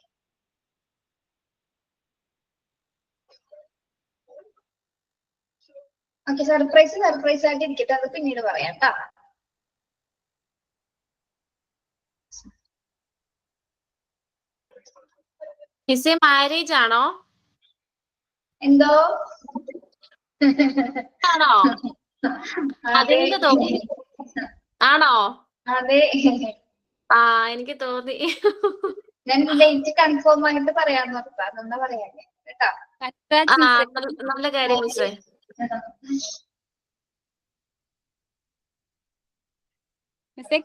ഓക്കെ, സർപ്രൈസ് ആയിട്ട് ഇരിക്കട്ടെ, അത് പിന്നീട് പറയാം കേട്ടോ. മാരേജ് ആണോ? എന്തോ? ആണോ? അതെ ആണോ? അതെ, ആ, എനിക്ക് തോന്നി. ഞാൻ ഡേറ്റ് കൺഫേം ആയിട്ട് പറയാന്ന് പറഞ്ഞാ, അതൊന്നാ പറയാല്ലേ കേട്ടോ. നല്ല കാര്യം മിസ്സേ.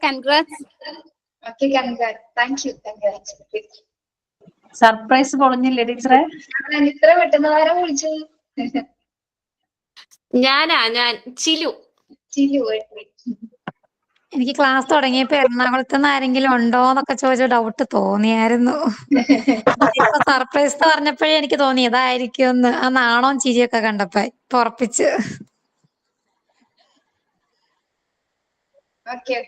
Congrats. Okay, thank you. Surprise പൊളിഞ്ഞില്ലേ ടീച്ചറെ? ഇത്ര പെട്ടെന്ന് ആരാ വിളിച്ചത്? ഞാൻ ചിലു. എനിക്ക് ക്ലാസ് തുടങ്ങിയപ്പോ എറണാകുളത്ത് നിന്ന് ആരെങ്കിലും ഉണ്ടോന്നൊക്കെ ചോദിച്ച ഡൗട്ട് തോന്നിയായിരുന്നു. ഇപ്പൊ സർപ്രൈസ് പറഞ്ഞപ്പോഴേ എനിക്ക് തോന്നി ഇതായിരിക്കും എന്ന്. ആ നാണവും ചിരിയൊക്കെ കണ്ടപ്പോ ഉറപ്പിച്ച്. Okay.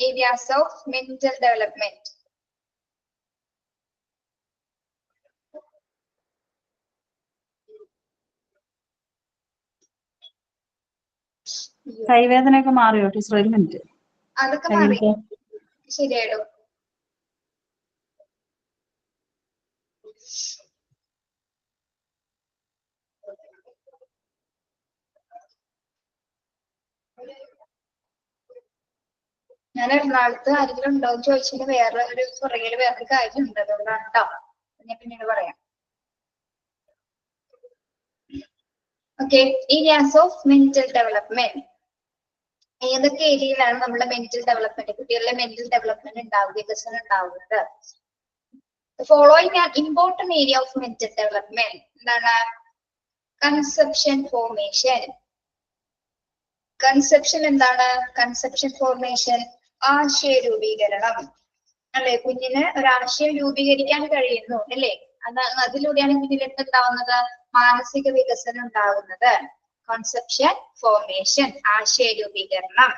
Areas of mental development. കൈവേദനയൊക്കെ മാറിയോ ടീച്ചർ? 1 മിനിറ്റ്. അതൊക്കെ മാറി ശരിയായിടും. ഞാൻ എറണാകുളത്ത് ആരെങ്കിലും ഉണ്ടോ എന്ന് ചോദിച്ചാൽ വേറെ ഒരു പുറകില് വേറൊരു കാര്യം ഉണ്ട്, അതുകൊണ്ടാണ് കേട്ടോ. ഞാൻ പിന്നീട് പറയാം. Okay, areas of mental development. ഏതൊക്കെ ഏരിയയിലാണ് നമ്മുടെ മെന്റൽ ഡെവലപ്മെന്റ്, കുട്ടികളുടെ മെന്റൽ ഡെവലപ്മെന്റ് ഉണ്ടാവുക, വികസനം ഉണ്ടാവുന്നത്? Following are important area of mental development. എന്താണ്? Conception formation. കൺസെപ്ഷൻ എന്താണ്? കൺസെപ്ഷൻ ഫോർമേഷൻ ആശയ രൂപീകരണം അല്ലെ? കുഞ്ഞിന് ഒരാശയം രൂപീകരിക്കാൻ കഴിയുന്നു അല്ലെ? അതിലൂടെയാണ് കുഞ്ഞിൽ എന്തുണ്ടാവുന്നത്? മാനസിക വികസനം ഉണ്ടാവുന്നത്. കോൺസെപ്ഷൻ ഫോർമേഷൻ ആശയ രൂപീകരണം.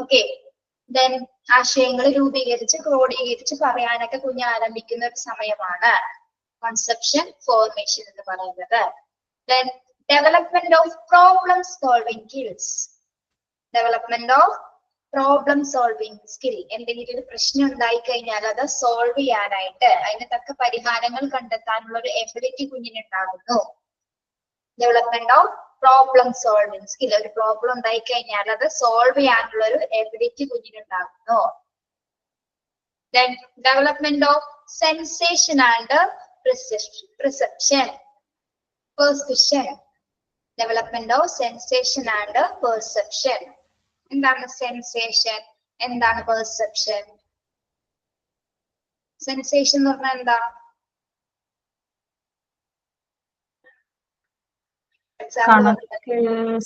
ഓക്കെ, ദെൻ ആശയങ്ങൾ രൂപീകരിച്ച് ക്രോഡീകരിച്ച് പറയാനൊക്കെ കുഞ്ഞ് ആരംഭിക്കുന്ന ഒരു സമയമാണ് കോൺസെപ്ഷൻ ഫോർമേഷൻ എന്ന് പറയുന്നത്. Then development of problem solving skills. Development of problem solving skill. എന്തെങ്കിലും ഒരു പ്രശ്നം ഉണ്ടായി കഴിഞ്ഞാൽ അത് സോൾവ് ചെയ്യാനായിട്ട് അതിന് തക്ക പരിഹാരങ്ങൾ കണ്ടെത്താനുള്ള ഒരു എബിലിറ്റി കുഞ്ഞിനുണ്ടാകുന്നു. Development of problem solving skill. ഒരു പ്രോബ്ലം ഉണ്ടായി കഴിഞ്ഞാൽ അത് സോൾവ് ചെയ്യാനുള്ള ഒരു എബിലിറ്റി കുഞ്ഞിനുണ്ടാകുന്നു. Then development of sensation and perception. Development of sensation and perception. എന്താണ് സെൻസേഷൻ? എന്താണ് പെർസെപ്ഷൻ? സെൻസേഷൻ എന്ന് പറഞ്ഞാൽ എന്താ?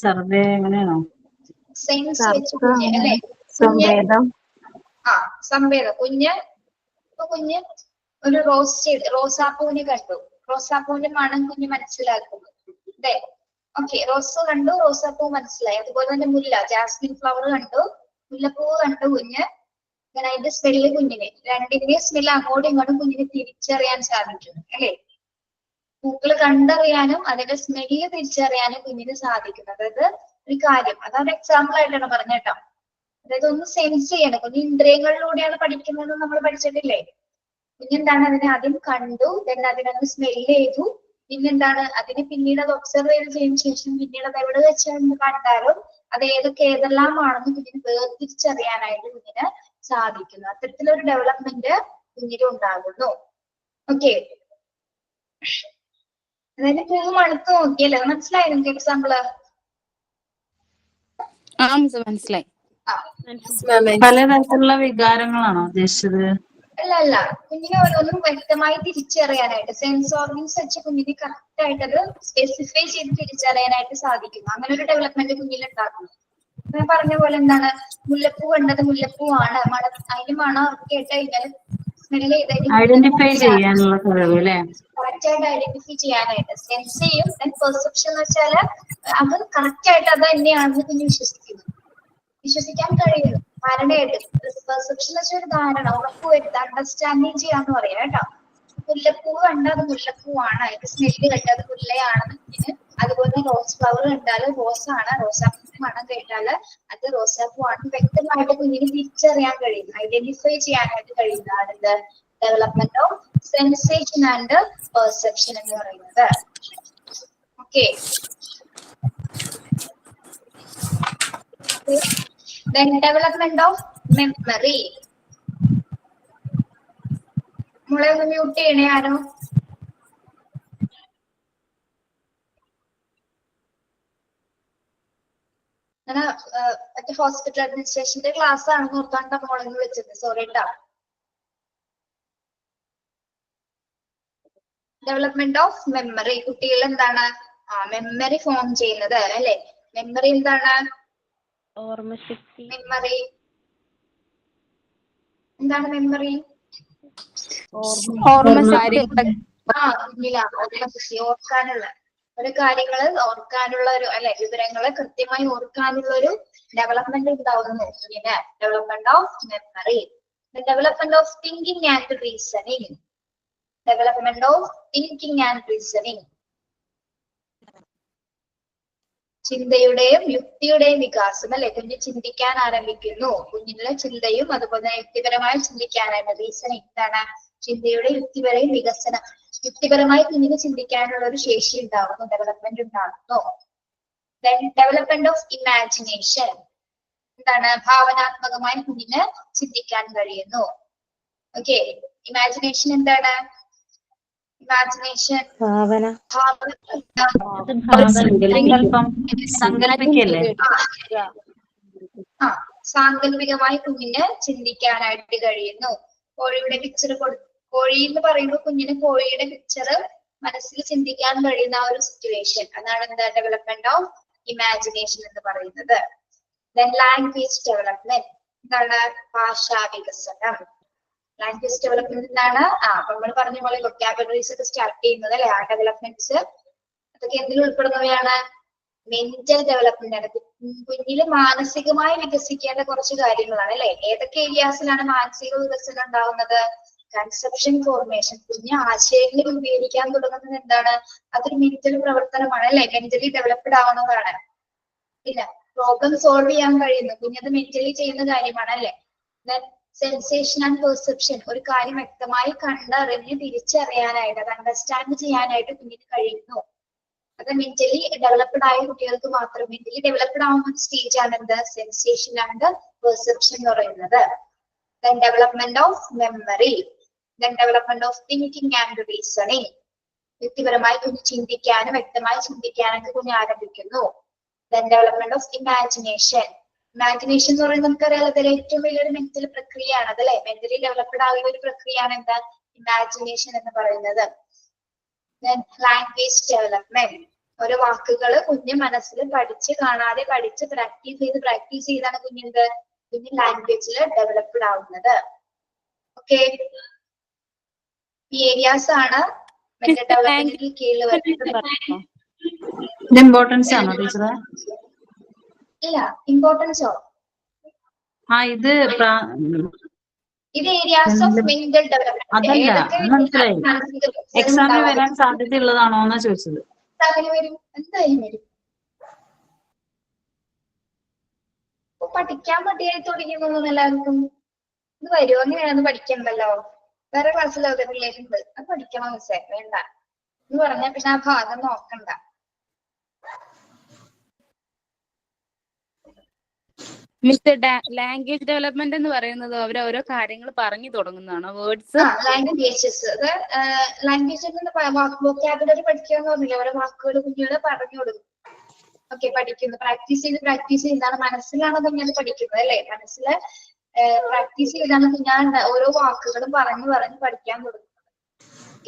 സർവേ എങ്ങനെയാണോ? സെൻസ് വെച്ച് കുഞ്ഞ് അല്ലെ? സംവേദം. കുഞ്ഞ് ഒരു റോസാപ്പൂവിനെ കണ്ടു, റോസാപ്പൂവിന്റെ മണം കുഞ്ഞ് മനസ്സിലാക്കുന്നു അല്ലേ? ഓക്കെ, റോസ് കണ്ടു, റോസാപ്പൂ മനസ്സിലായി. അതുപോലെ തന്നെ മുല്ല, ജാസ്മിൻ ഫ്ലവർ കണ്ടു, മുല്ലപ്പൂവ് കണ്ടു കുഞ്ഞ്. അങ്ങനെ അതിന്റെ സ്മെല്ല് കുഞ്ഞിന്, രണ്ടിന്റെയും സ്മെല്ല് അങ്ങോട്ടും ഇങ്ങോട്ടും കുഞ്ഞിന് തിരിച്ചറിയാൻ സാധിക്കുന്നു അല്ലെ? പൂക്കൾ കണ്ടറിയാനും അതിന്റെ സ്മെല്ല് തിരിച്ചറിയാനും കുഞ്ഞിന് സാധിക്കുന്നു. അതായത് ഒരു കാര്യം, അതാണ് എക്സാമ്പിൾ ആയിട്ടാണ് പറഞ്ഞേട്ടോ. അതായത് ഒന്ന് സെൻസ് ചെയ്യണം. കുഞ്ഞ് ഇന്ദ്രിയങ്ങളിലൂടെയാണ് പഠിക്കുന്നത് നമ്മൾ പഠിച്ചിട്ടില്ലേ? കുഞ്ഞെന്താണ്? അതിനെ ആദ്യം കണ്ടു, then അതിനൊന്ന് സ്മെല് ചെയ്തു, പിന്നെന്താണ് അതിനെ പിന്നീട് അത് ഒബ്സർവ് ചെയ്തതിനു ശേഷം പിന്നീട് അത് എവിടെ വെച്ച് കണ്ടാലും അത് ഏതെല്ലാമാണെന്ന് കുഞ്ഞിന് വേർതിരിച്ചറിയാനായിട്ട് കുഞ്ഞിന് സാധിക്കുന്നു. അത്തരത്തിലൊരു ഡെവലപ്മെന്റ് കുഞ്ഞിന് ഉണ്ടാകുന്നു. ഓക്കെ, അതായത് പൂവ് മണത്ത് നോക്കിയല്ലേ? മനസ്സിലായി നിങ്ങൾക്ക് എക്സാമ്പിള്? മനസ്സിലായി. പലതരത്തിലുള്ള വികാരങ്ങളാണോ ഉദ്ദേശിച്ചത്? അല്ല, കുഞ്ഞിനെ ഓരോന്നും വ്യക്തമായി തിരിച്ചറിയാനായിട്ട് സെൻസ് ഓർഗൻസ് വെച്ച് കുഞ്ഞിന് കറക്റ്റ് ആയിട്ട് അത് സ്പെസിഫൈ ചെയ്ത് തിരിച്ചറിയാനായിട്ട് സാധിക്കുന്നു. അങ്ങനെ ഒരു ഡെവലപ്മെന്റ് കുഞ്ഞിൽ ഉണ്ടാക്കുന്നു. ഞാൻ പറഞ്ഞ പോലെ എന്താണ്? മുല്ലപ്പൂ കണ്ടത് മുല്ലപ്പൂവാണ്, അതിന് മണം കേട്ട് കഴിഞ്ഞാൽ സ്മെല് ചെയ്ത് ഐഡന്റിഫൈ ചെയ്യാനുള്ള കഴിവ് അല്ലെ? കറക്റ്റ് ആയിട്ട് ഐഡന്റിഫൈ ചെയ്യാനായിട്ട് സെൻസ് ചെയ്യും. പെർസെപ്ഷൻ എന്ന് വെച്ചാല് അത് കറക്റ്റ് ആയിട്ട് അത് തന്നെയാണെന്ന് കുഞ്ഞ് വിശ്വസിക്കാൻ കഴിയുന്നു. ധാരണയായിട്ട് പെർസെപ്ഷൻ എന്ന് വെച്ചാൽ ഒരു ധാരണ, ഉറപ്പുവരുത്തുക, അണ്ടർസ്റ്റാൻഡിങ് ചെയ്യാന്ന് പറയാം കേട്ടോ. മുല്ലപ്പൂവ് കണ്ടാൽ അത് മുല്ലപ്പൂവാണ്, അതിന്റെ സ്മെല്ല് കേട്ടാൽ അത് മുല്ലയാണെന്ന് കുഞ്ഞിന്. അതുപോലെ റോസ് ഫ്ലവർ കണ്ടാല് റോസാണ്, റോസാപ്പൂ മണം കേട്ടാല് അത് റോസാപ്പൂവാണ് വ്യക്തമായിട്ട് കുഞ്ഞിന് തിരിച്ചറിയാൻ കഴിയുന്നു, ഐഡന്റിഫൈ ചെയ്യാനായിട്ട് കഴിയുന്നതാണ് development of sensation and perception എന്ന് പറയുന്നത്. Okay, then development of memory. മോളെ ഒന്ന് മ്യൂട്ട് ചെയ്യണേ ആരോ. ഞാൻ മറ്റേ ഹോസ്പിറ്റൽ അഡ്മിനിസ്ട്രേഷന്റെ ക്ലാസ് ആണെന്ന് ഓർത്താണ്ട മോളെ വിളിച്ചത്, സോറി കേട്ടോ. Development of memory. കുട്ടികൾ എന്താണ് മെമ്മറി ഫോം ചെയ്യുന്നത് അല്ലെ? മെമ്മറി എന്താണ്? ഓർമ്മശക്തി. മെമ്മറി എന്താണ്? മെമ്മറി ഓർക്കാനുള്ള ഒരു കാര്യങ്ങള് ഓർക്കാനുള്ള ഒരു അല്ലെ വിവരങ്ങള് കൃത്യമായി ഓർക്കാനുള്ള ഒരു ഡെവലപ്മെന്റ് ഉണ്ടാവുന്നു ഇങ്ങനെ. Development of memory. Development of thinking and reasoning. Development of thinking and reasoning. ചിന്തയുടെയും യുക്തിയുടെയും വികാസം അല്ലെ, കുഞ്ഞ് ചിന്തിക്കാൻ ആരംഭിക്കുന്നു. കുഞ്ഞിന്റെ ചിന്തയും അതുപോലെ യുക്തിപരമായി ചിന്തിക്കാനായിട്ട് റീസണിങ് എന്താണ്, ചിന്തയുടെ യുക്തിപരയും വികസനം, യുക്തിപരമായി കുഞ്ഞിന് ചിന്തിക്കാനുള്ള ഒരു ശേഷി ഉണ്ടാകുന്നു, ഡെവലപ്മെന്റ് ഉണ്ടാകുന്നു. ഡെവലപ്മെന്റ് ഓഫ് ഇമാജിനേഷൻ എന്താണ്, ഭാവനാത്മകമായി കുഞ്ഞിന് ചിന്തിക്കാൻ കഴിയുന്നു. ഓക്കെ, ഇമാജിനേഷൻ എന്താണ്, ഇമാജിനേഷൻ സങ്കല്പിക്കല്ലേ? സാങ്കല്പികമായി കുഞ്ഞിന് ചിന്തിക്കാനായിട്ട് കഴിയുന്നു. കോഴിയുടെ പിക്ചർ കോഴി എന്ന് പറയുമ്പോൾ കുഞ്ഞിന് കോഴിയുടെ പിക്ചർ മനസ്സിൽ ചിന്തിക്കാൻ കഴിയുന്ന ആ ഒരു സിറ്റുവേഷൻ, അതാണ് എന്താ ഡെവലപ്മെന്റ് ഓഫ് ഇമാജിനേഷൻ എന്ന് പറയുന്നത്. ലാംഗ്വേജ് ഡെവലപ്മെന്റ് എന്താണ്, ഭാഷാ വികസനം. ലാംഗ്വേജ് ഡെവലപ്മെന്റ് എന്താണ്, നമ്മൾ പറഞ്ഞ പോലെ വൊക്കാബുലറീസ് ഒക്കെ സ്റ്റാർട്ട് ചെയ്യുന്നത് അല്ലെ, ആ ഡെവലപ്മെന്റ്സ് അതൊക്കെ എന്തിൽ ഉൾപ്പെടുന്നവയാണ്, മെന്റൽ ഡെവലപ്മെന്റ് ആണ്. കുഞ്ഞില് മാനസികമായി വികസിക്കേണ്ട കുറച്ച് കാര്യങ്ങളാണ് അല്ലെ. ഏതൊക്കെ ഏരിയാസിലാണ് മാനസിക വികസനം ഉണ്ടാവുന്നത്, കൺസെപ്ഷൻ ഫോർമേഷൻ, കുഞ്ഞ് ആശയങ്ങൾ രൂപീകരിക്കാൻ തുടങ്ങുന്നത് എന്താണ്, അതൊരു മെന്റൽ പ്രവർത്തനമാണ് അല്ലെ, മെന്റലി ഡെവലപ്ഡ് ആവുന്നതാണ്. ഇല്ല, പ്രോബ്ലം സോൾവ് ചെയ്യാൻ കഴിയുന്നു, കുഞ്ഞത് മെന്റലി ചെയ്യുന്ന കാര്യമാണ് അല്ലെ. സെൻസേഷൻ ആൻഡ് പെർസെപ്ഷൻ, ഒരു കാര്യം വ്യക്തമായി കണ്ടറിഞ്ഞ് തിരിച്ചറിയാനായിട്ട്, അത് അണ്ടർസ്റ്റാൻഡ് ചെയ്യാനായിട്ട് കുഞ്ഞിന് കഴിയുന്നു. അത് മെന്റലി ഡെവലപ്ഡ് ആയ കുട്ടികൾക്ക് മാത്രം, മെന്റലി ഡെവലപ്ഡ് ആവുന്ന സ്റ്റേജ് ആണ് എന്ത്, സെൻസേഷൻ ആൻഡ് പെർസെപ്ഷൻ എന്ന് പറയുന്നത്. Development of memory, development of thinking and reasoning, വ്യക്തിപരമായി കുഞ്ഞ് ചിന്തിക്കാനും വ്യക്തമായി ചിന്തിക്കാനൊക്കെ കുഞ്ഞ് ആരംഭിക്കുന്നു. ഡെവലപ്മെന്റ് ഓഫ് ഇമാജിനേഷൻ, ഇമാജിനേഷൻ എന്ന് പറയുന്നത് നമുക്കറിയാലോ, അതിൽ ഏറ്റവും വലിയൊരു മെന്റൽ പ്രക്രിയയാണ് അതല്ലേ, മെന്റലി ഡെവലപ്ഡ് ആകുന്ന ഒരു പ്രക്രിയയാണ് എന്താ, ഇമാജിനേഷൻ എന്ന് പറയുന്നത്. ലാംഗ്വേജ് ഡെവലപ്മെന്റ്, ഓരോ വാക്കുകൾ കുഞ്ഞ് മനസ്സിൽ പഠിച്ച് കാണാതെ പഠിച്ച് പ്രാക്ടീസ് ചെയ്താണ് കുഞ്ഞ് ലാംഗ്വേജിൽ ഡെവലപ്ഡ് ആവുന്നത്. ഓക്കെ, ഈ ഏരിയാസ് ആണ് മെന്റൽ ഡെവലപ്മെന്റിൽ കീഴിൽ വരുന്നത്. ഇത് ഇമ്പോർട്ടൻസ് ആണോ ടീച്ചറെ? ഇല്ല, ഇമ്പോർട്ടൻസോ, ഇത് ഏരിയാസ് ഓഫ് മെന്റൽ ഡെവലപ്മെന്റ്. അതല്ല, മനസ്സിലായി. എക്സാമിന് വരാൻ സാധ്യതയുള്ളതാണോ എന്നാ ചോദിച്ചത്. വരും, എന്തായാലും വരും. പഠിക്കാൻ മടിയായി തുടങ്ങിയെന്നൊന്നും എല്ലാവർക്കും ഇത് വരുമോ, അങ്ങനെയാണെന്ന് പഠിക്കണ്ടല്ലോ, വേറെ ക്ലാസ്സിൽ അവരുടെ പിള്ളേരുണ്ട്, അത് പഠിക്കണം മിസ്സേ, വേണ്ട എന്ന് പറഞ്ഞാൽ പിന്നെ ആ ഭാഗം നോക്കണ്ട. മിസ്റ്റർ ലാംഗ്വേജ് ഡെവലപ്മെന്റ് എന്ന് പറയുന്നത് അവർ ഓരോ കാര്യങ്ങൾ പറഞ്ഞു തുടങ്ങുന്നതാണോ, വേർഡ്സ്? ലാംഗ്വേജസ്, അത് ലാംഗ്വേജ് വൊക്കാബുലറി പഠിക്കുക എന്ന് പറഞ്ഞില്ല, ഓരോ വാക്കുകൾ കുഞ്ഞുങ്ങളെ പറഞ്ഞു കൊടുക്കും. ഓക്കെ, പഠിക്കുന്നു, പ്രാക്ടീസ് ചെയ്താണ്, മനസ്സിലാണ് കുഞ്ഞാൽ പഠിക്കുന്നത് അല്ലെ, മനസ്സില് പ്രാക്ടീസ് ചെയ്താണ് കുഞ്ഞാൽ ഓരോ വാക്കുകളും പറഞ്ഞു പഠിക്കാൻ തുടങ്ങുന്നത്.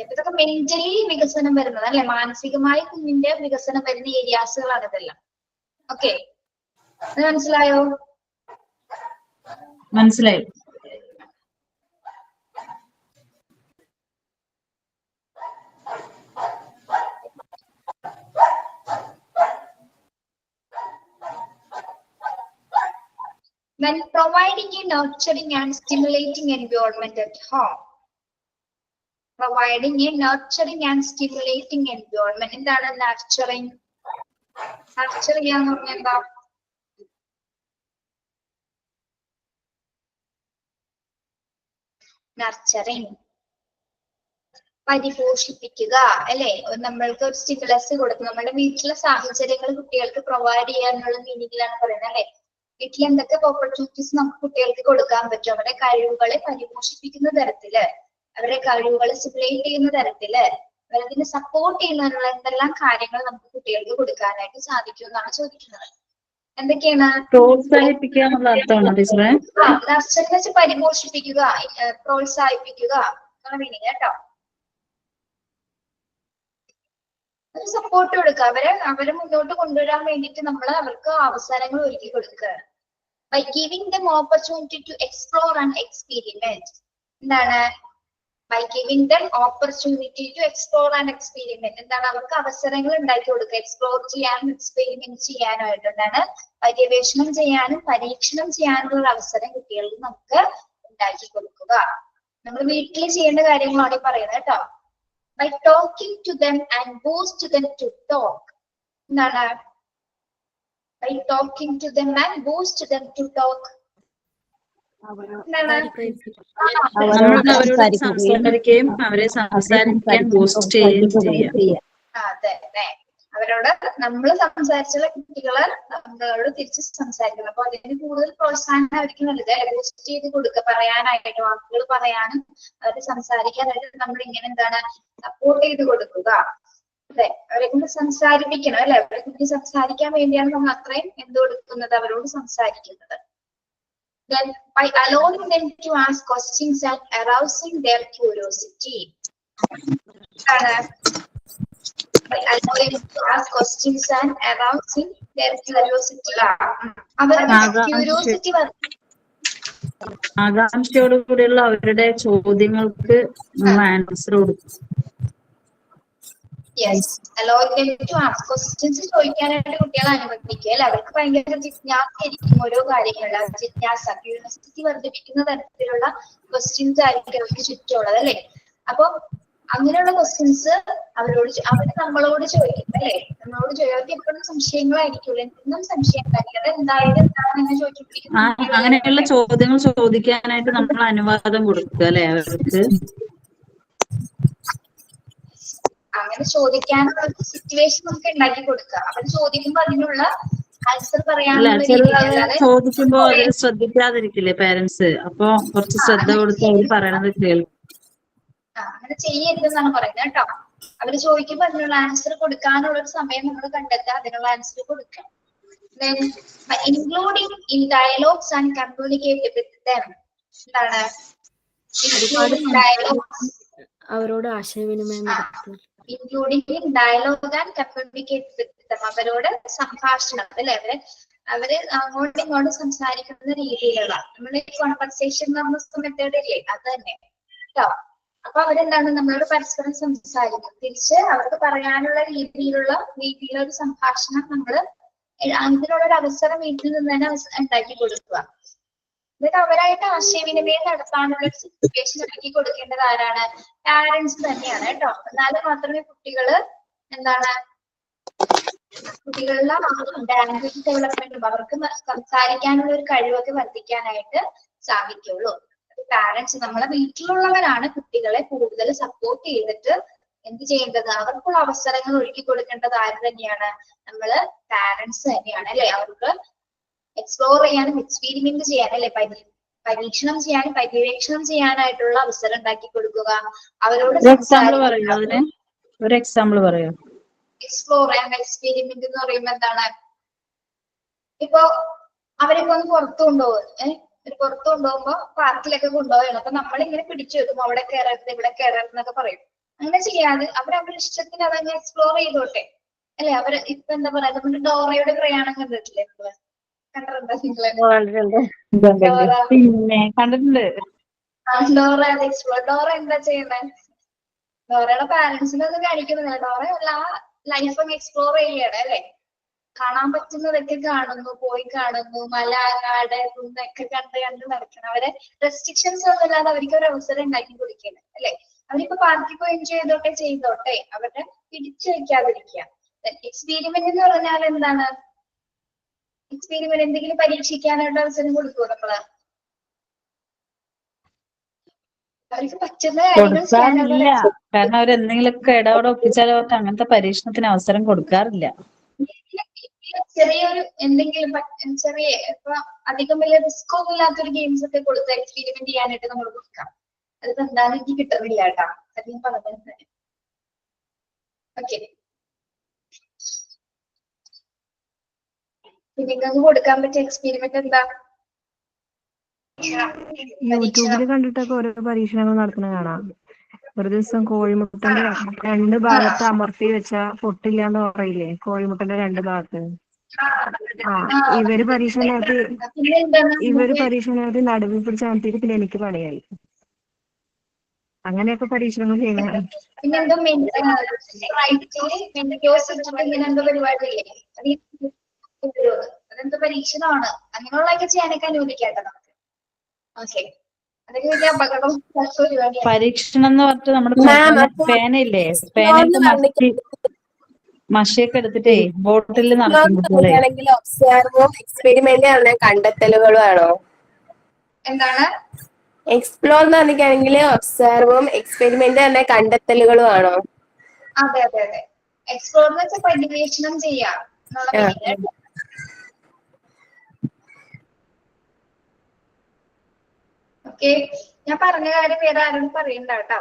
ഇതൊക്കെ മെന്റലി വികസനം വരുന്നത് അല്ലെ, മാനസികമായി കുഞ്ഞിന്റെ വികസനം വരുന്ന ഏരിയാസുകളാണ് ഇതെല്ലാം. ഓക്കെ, അത് മനസ്സിലായോ? മനസ്സിലായി. When providing a nurturing and stimulating environment at home. Providing a nurturing and stimulating environment. എന്താണ് nurturing? Nurture ചെയ്യാന്ന് പറഞ്ഞാൽ എന്താ? Nurturing, പരിപോഷിപ്പിക്കുക അല്ലെ, നമ്മൾക്ക് ഒരു സ്റ്റിമുലസ് കൊടുക്കും, നമ്മുടെ വീട്ടിലെ സാഹചര്യങ്ങൾ കുട്ടികൾക്ക് പ്രൊവൈഡ് ചെയ്യാനുള്ള മീനിങ്ങിലാണ് പറയുന്നത് അല്ലെ. വീട്ടിൽ എന്തൊക്കെ ഓപ്പർച്യൂണിറ്റീസ് നമുക്ക് കുട്ടികൾക്ക് കൊടുക്കാൻ പറ്റും, അവരുടെ കഴിവുകളെ പരിപോഷിപ്പിക്കുന്ന തരത്തില്, അവരുടെ കഴിവുകളെ സ്റ്റിമുലേറ്റ് ചെയ്യുന്ന തരത്തില്, അവരതിനെ സപ്പോർട്ട് ചെയ്യുന്നതിനുള്ള എന്തെല്ലാം കാര്യങ്ങൾ നമുക്ക് കുട്ടികൾക്ക് കൊടുക്കാനായിട്ട് സാധിക്കും എന്നാണ് ചോദിക്കുന്നത്. എന്തൊക്കെയാണ്? പ്രോത്സാഹിപ്പിക്കുക എന്നുള്ള അർത്ഥമാണോ ടീച്ചറെ? നർച്ചറിനെ വെച്ച് പരിപോഷിപ്പിക്കുക, പ്രോത്സാഹിപ്പിക്കുക എന്നുള്ള മീനിങ് കേട്ടോ. ഒരു സപ്പോർട്ട് കൊടുക്കുക, അവരെ മുന്നോട്ട് കൊണ്ടുവരാൻ വേണ്ടിയിട്ട് നമ്മൾ അവർക്ക് അവസരങ്ങൾ ഒരുക്കി കൊടുക്കുക. By giving them opportunity to explore and experiment. എന്താണ്? By giving them opportunity to explore and experiment. എന്താണ്? അവർക്ക് അവസരങ്ങൾ ഉണ്ടാക്കി കൊടുക്കുക, എക്സ്പ്ലോർ ചെയ്യാനും എക്സ്പെരിമെന്റ് ചെയ്യാനായിട്ട്. എന്താണ്? പര്യവേഷണം ചെയ്യാനും പരീക്ഷണം ചെയ്യാനുള്ള അവസരം കുട്ടികൾക്ക് നമുക്ക് ഉണ്ടാക്കി കൊടുക്കുക. നമ്മൾ വീട്ടിൽ ചെയ്യേണ്ട കാര്യങ്ങളാണ് ഈ പറയുന്നത് കേട്ടോ. By talking to them and boost them to talk. എന്താണ്? by talking to them and boost them to talk. എന്താണ്? നമ്മൾ അവരോട് സംസാരിക്കുകയും അവരെ സംസാരിക്കാൻ ബൂസ്റ്റ് ചെയ്യുകയും ചെയ്യാം. അതെ അതെ, അവരോട് നമ്മൾ സംസാരിച്ചുള്ള കുട്ടികളെ നമ്മളോട് തിരിച്ച് സംസാരിക്കണം. അപ്പൊ അതിന് കൂടുതൽ പ്രോത്സാഹനം അവർക്ക് നൽകുക, ബൂസ്റ്റ് ചെയ്ത് കൊടുക്കുക, പറയാനായിട്ട് വാക്കുകൾ പറയാനും അവരെ സംസാരിക്കാനായിട്ട് നമ്മൾ ഇങ്ങനെ എന്താണ് സപ്പോർട്ട് ചെയ്ത് കൊടുക്കുക. അതെ, അവരെ കൊണ്ട് സംസാരിപ്പിക്കണം അല്ലെ, അവരെ കൊണ്ട് സംസാരിക്കാൻ വേണ്ടിയാണ് നമ്മൾ അത്രയും എന്ത് കൊടുക്കുന്നത്, അവരോട് സംസാരിക്കുന്നത്. Then by allowing them to ask questions and arousing their curiosity. By allowing them to ask questions and arousing their curiosity. അവരുടെ ക്യൂരിയോസിറ്റി ആകാംക്ഷയോടുകൂടിയുള്ള അവരുടെ ചോദ്യങ്ങൾക്ക് ആൻസർ കൊടുക്കും. Yes, allowing them to ask questions ചോദിക്കാനായിട്ട് കുട്ടികളെ അനുവദിക്കുക അല്ലെ. അവർക്ക് ഭയങ്കര ജിജ്ഞാസയായിരിക്കും ഓരോ കാര്യങ്ങളിലും. ജിജ്ഞാസ, ക്യൂരിയോസിറ്റി വർദ്ധിപ്പിക്കുന്ന തരത്തിലുള്ള ക്വസ്റ്റ്യൻസ് ആയിരിക്കും അവർക്ക് ചുറ്റുമുള്ളത് അല്ലെ. അപ്പൊ അങ്ങനെയുള്ള ക്വസ്റ്റ്യൻസ് അവരോട് അവർ നമ്മളോട് ചോദിക്കും അല്ലെ. നമ്മളോട് ചോദിക്കും, എപ്പോഴും സംശയങ്ങളായിരിക്കുമല്ലോ, എന്തെങ്കിലും സംശയം ഉണ്ടാക്കി അത് എന്തായാലും എന്താണെന്ന് ചോദിച്ചുകൊണ്ടിരിക്കുന്നത്. അങ്ങനെയുള്ള ചോദ്യങ്ങൾ ചോദിക്കാനായിട്ട് നമ്മൾ അനുവാദം കൊടുക്കുക അല്ലെ അവർക്ക്. അങ്ങനെ ചോദിക്കാനുള്ള ഒരു സിറ്റുവേഷൻ നമുക്ക് ഉണ്ടാക്കി കൊടുക്കുക. അവർ ചോദിക്കുമ്പോ അതിനുള്ള ആൻസർ പറയാനുള്ള രീതിയിൽ. ചോദിക്കുമ്പോ അതിൽ ശ്രദ്ധിക്കാതിരിക്കില്ലേ പേരൻസ്, അപ്പൊ കുറച്ച് ശ്രദ്ധ കൊടുത്ത് അവർ പറയണത് കേൾക്കും. അങ്ങനെ ചെയ്യരുതെന്നാണ് പറയുന്നത് കേട്ടോ. അവര് ചോദിക്കുമ്പോ അതിനുള്ള ആൻസർ കൊടുക്കാനുള്ള ഒരു സമയം നമ്മൾ കണ്ടെത്തുക, അതിനുള്ള ആൻസർ കൊടുക്കുക. Then by including in dialogues and communicate with them. എന്താണ് including dialogues, അവരോട് ആശയവിനിമയം നടത്തുക. including in dialogue and communicate with them. അവരോട് സംഭാഷണം അല്ലെ, അവര് അങ്ങോട്ടും ഇങ്ങോട്ടും സംസാരിക്കുന്ന രീതിയിലുള്ള നമ്മുടെ കോൺവെർസേഷൻ മെത്തേഡ് ഇല്ലേ, അത് തന്നെ കേട്ടോ. അപ്പൊ അവരെന്താണ് നമ്മളോട് പരസ്പരം സംസാരിക്കും, തിരിച്ച് അവർക്ക് പറയാനുള്ള രീതിയിലുള്ള ഒരു സംഭാഷണം നമ്മള് അതിനുള്ള ഒരു അവസരം വീട്ടിൽ നിന്ന് തന്നെ ഉണ്ടാക്കി കൊടുക്കുക. എന്നിട്ട് അവരായിട്ട് ആശയവിനിമയം നടത്താനുള്ള ഒരു സിറ്റുവേഷൻ ഒരുക്കി കൊടുക്കേണ്ടത് ആരാണ്? പാരന്റ്സ് തന്നെയാണ് കേട്ടോ. എന്നാലും മാത്രമേ കുട്ടികള് എന്താണ് കുട്ടികളുടെ ലാംഗ്വേജ് ഡെവലപ്മെന്റും അവർക്ക് സംസാരിക്കാനുള്ള ഒരു കഴിവൊക്കെ വർദ്ധിക്കാനായിട്ട് സാധിക്കുള്ളൂ. പാരന്റ്സ് നമ്മളെ വീട്ടിലുള്ളവരാണ് കുട്ടികളെ കൂടുതൽ സപ്പോർട്ട് ചെയ്തിട്ട് എന്ത് ചെയ്യേണ്ടത്, അവർക്കുള്ള അവസരങ്ങൾ ഒരുക്കി കൊടുക്കേണ്ടത് ആര് തന്നെയാണ്? നമ്മള് പാരന്റ്സ് തന്നെയാണ് അല്ലെ. അവർക്ക് എക്സ്പ്ലോർ ചെയ്യാനും എക്സ്പെരിമെന്റ് ചെയ്യാനും അല്ലെ, പരീക്ഷണം ചെയ്യാനും പര്യവേക്ഷണം ചെയ്യാനായിട്ടുള്ള അവസരം ഉണ്ടാക്കി കൊടുക്കുക. അവരോട് ഒരു എക്സാമ്പിൾ പറയോ? എക്സ്പ്ലോർ ചെയ്യാൻ എക്സ്പെരിമെന്റ് എന്ന് പറയുമ്പോ എന്താണ്, ഇപ്പൊ അവരൊക്കെ ഒന്ന് പുറത്തു കൊണ്ടുപോകും, പുറത്തു കൊണ്ടുപോകുമ്പോ പാർക്കിലൊക്കെ കൊണ്ടുപോകണം. അപ്പൊ നമ്മളിങ്ങനെ പിടിച്ചു വെക്കും, അവിടെ കയറരുത് ഇവിടെ കയറരുത് എന്നൊക്കെ പറയും. അങ്ങനെ ചെയ്യാതെ അവരുടെ ഇഷ്ടത്തിന് അതങ്ങ് എക്സ്പ്ലോർ ചെയ്തോട്ടെ അല്ലെ. അവര് ഇപ്പൊ എന്താ പറയാ, നമ്മുടെ ഡോറയുടെ പ്രയാണം കണ്ടിട്ടില്ലേ നിങ്ങള്? കണ്ടിട്ടുണ്ടോ നിങ്ങള്? പിന്നെ കണ്ടിട്ടുണ്ട്. ഡോറ എന്താ ചെയ്യുന്നത്? ഡോറയുടെ പാരന്റ്സിനൊന്നും കാണിക്കുന്നില്ല. ഡോറ എല്ലാ ലൈഫും എക്സ്പ്ലോർ ചെയ്യണം അല്ലെ. കാണാൻ പറ്റുന്നതൊക്കെ കാണുന്നു, പോയി കാണുന്നു, മല കാട് കുന്നൊക്കെ കണ്ട് നടക്കണം. അവരെ റെസ്ട്രിക്ഷൻസ് ഒന്നും ഇല്ലാതെ അവർക്ക് ഒരു അവസരം ഉണ്ടാക്കി കൊടുക്കണം അല്ലെ. അവരിപ്പോ പാർക്കിൽ പോയി എൻജോയ് ചെയ്തോട്ടെ, അവരുടെ പിടിച്ചു വെക്കാതിരിക്കുക. എക്സ്പെരിമെന്റ് എന്ന് പറഞ്ഞാൽ എന്താണ്? എക്സ്പെരിമെന്റ് എന്തെങ്കിലും പരീക്ഷിക്കാനായിട്ട് അവസരം കൊടുക്കുമോ നമ്മള്? അവർക്ക് പറ്റുന്ന കൊടുക്കാറില്ല, കാരണം അവരെന്തെങ്കിലുമൊക്കെ ഇടപെടെ ഒപ്പിച്ചാൽ അവർക്ക് അങ്ങനത്തെ പരീക്ഷണത്തിന് അവസരം കൊടുക്കാറില്ല. ചെറിയൊരു എന്തെങ്കിലും ചെറിയ ഇപ്പൊ അധികം വലിയ റിസ്ക് ഒന്നും ഇല്ലാത്തൊരു ഗെയിംസ് ഒക്കെ കൊടുത്ത് എക്സ്പെരിമെന്റ് ചെയ്യാനായിട്ട് നമ്മൾ കൊടുക്കാം. അതിപ്പോ എന്തായാലും എനിക്ക് കിട്ടുന്നില്ല കേട്ടാ, അത് ഞാൻ പറഞ്ഞു. ഓക്കെ, പിന്നെ നിങ്ങൾക്ക് കൊടുക്കാൻ പറ്റിയ എക്സ്പെരിമെന്റ് എന്താ? യൂട്യൂബിൽ കണ്ടിട്ടൊക്കെ ഓരോ പരീക്ഷണങ്ങൾ നടത്തുന്ന കാണാം. ഒരു ദിവസം കോഴിമുട്ടന്റെ 2 ഭാഗത്ത് അമർത്തി വെച്ചാ പൊട്ടില്ലാന്ന് പറയില്ലേ, കോഴിമുട്ടന്റെ 2 ഭാഗത്ത്. ഇവര് പരീക്ഷണത്തിൽ നടുവിൽ പിടിച്ച് അമർത്തിയിട്ട് പിന്നെ എനിക്ക് പണിയായി. അങ്ങനെയൊക്കെ പരീക്ഷണങ്ങൾ ചെയ്യുന്നതാണ്. പിന്നെന്തോ ഇങ്ങനെന്തോ പരിപാടിയില്ലേ, അതെന്തോ പരീക്ഷണമാണ്. അങ്ങനെയുള്ളതൊക്കെ ചെയ്യാനൊക്കെ അനുവദിക്കാട്ടോ നമുക്ക്. ഓക്കെ, അതൊക്കെ വലിയ അപകടം പരിപാടിയാണ്. പരീക്ഷണം എന്ന് പറഞ്ഞിട്ട് നമ്മുടെ പേനയില്ലേ, പേനയിട്ട് മടക്കി മഷിയൊക്കെ എടുത്തിട്ടേ ബോട്ടിൽ നടക്കും കുട്ടികളെ. ഒബ്സർവും എക്സ്പെരിമെന്റ് ആണ് കണ്ടെത്തലുകളും ആണോ? എന്താണ്? എക്സ്പ്ലോർ എന്ന് പറഞ്ഞിട്ടാണെങ്കിൽ ഒബ്സർവും എക്സ്പെരിമെന്റ് തന്നെ കണ്ടെത്തലുകളും ആണോ? അതെ അതെ അതെ. എക്സ്പ്ലോർ എന്ന് വെച്ചാൽ പര്യവേഷണം ചെയ്യാം എന്നുള്ള meaning. ഓക്കെ, ഞാൻ പറഞ്ഞ കാര്യം വേറെ ആരും പറയണ്ട കേട്ടോ.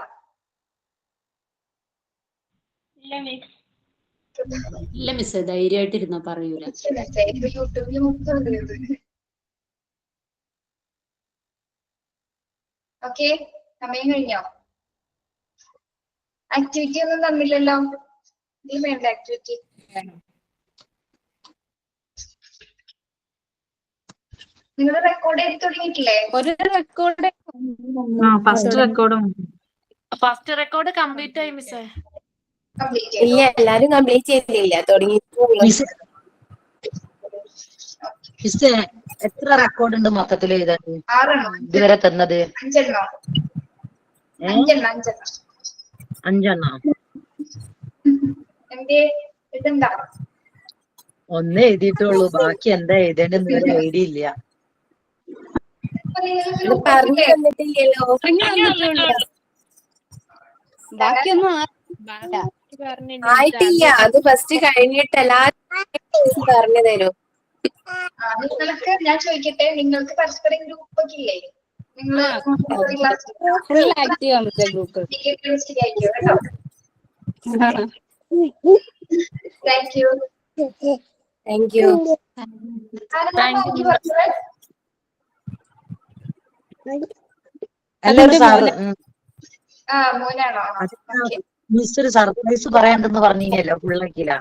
ഇല്ല മിസ്, ധൈര്യമായിട്ടിരുന്നോ, പറയൂല. ഇപ്പൊ യൂട്യൂബിൽ നോക്കുന്നുണ്ട്. ഓക്കെ, സമയം കഴിഞ്ഞോ? ആക്ടിവിറ്റി ഒന്നും തന്നില്ലല്ലോ. ഇതിൽ വേണ്ട ആക്ടിവിറ്റി. നിങ്ങൾ റെക്കോർഡ് ചെയ്ത് തുടങ്ങിയിട്ടില്ലേ? ഒരു റെക്കോർഡ് ഫസ്റ്റ് റെക്കോർഡ് കംപ്ലീറ്റ് ആയി മിസ്സേ. കംപ്ലീറ്റ് ഇല്ല, എല്ലാരും കംപ്ലീറ്റ് ചെയ്തില്ല, തുടങ്ങിയിട്ടുള്ളൂ. മിസ്സേ എത്ര റെക്കോർഡ് ഉണ്ട് മൊത്തത്തിൽ എഴുതാൻ 6 ഇതുവരെ തന്നത്? 5 5 എന്തേ ഇതുണ്ടോ? ഒന്നേ എഴുതിയിട്ടുള്ളൂ, ബാക്കി എന്താ എഴുതേണ്ടെന്ന് ഒരു ഐഡിയ ഇല്ല. പറഞ്ഞു തന്നിട്ടില്ലല്ലോ. ബാക്കിയൊന്നും ആയിട്ടില്ല, അത് ഫസ്റ്റ് കഴിഞ്ഞിട്ട് എല്ലാരും പറഞ്ഞു തരൂ. നിങ്ങൾക്ക് ഞാൻ ചോദിക്കട്ടെ, നിങ്ങൾക്ക് പരസ്പരം ഗ്രൂപ്പ് ഒക്കെ ഇല്ലേ? നിങ്ങൾ ഫുൾ ആക്റ്റീവ് ആണ് ഗ്രൂപ്പ്. ശരിയായിരിക്കും കേട്ടോ. Thank you. Thank you. എല്ലാവരും മോനാണോ? മിസ് ഒരു സർപ്രൈസ് പറയാണ്ടെന്ന് പറഞ്ഞില്ലല്ലോ, ഫുള്ളാക്കിയില്ല.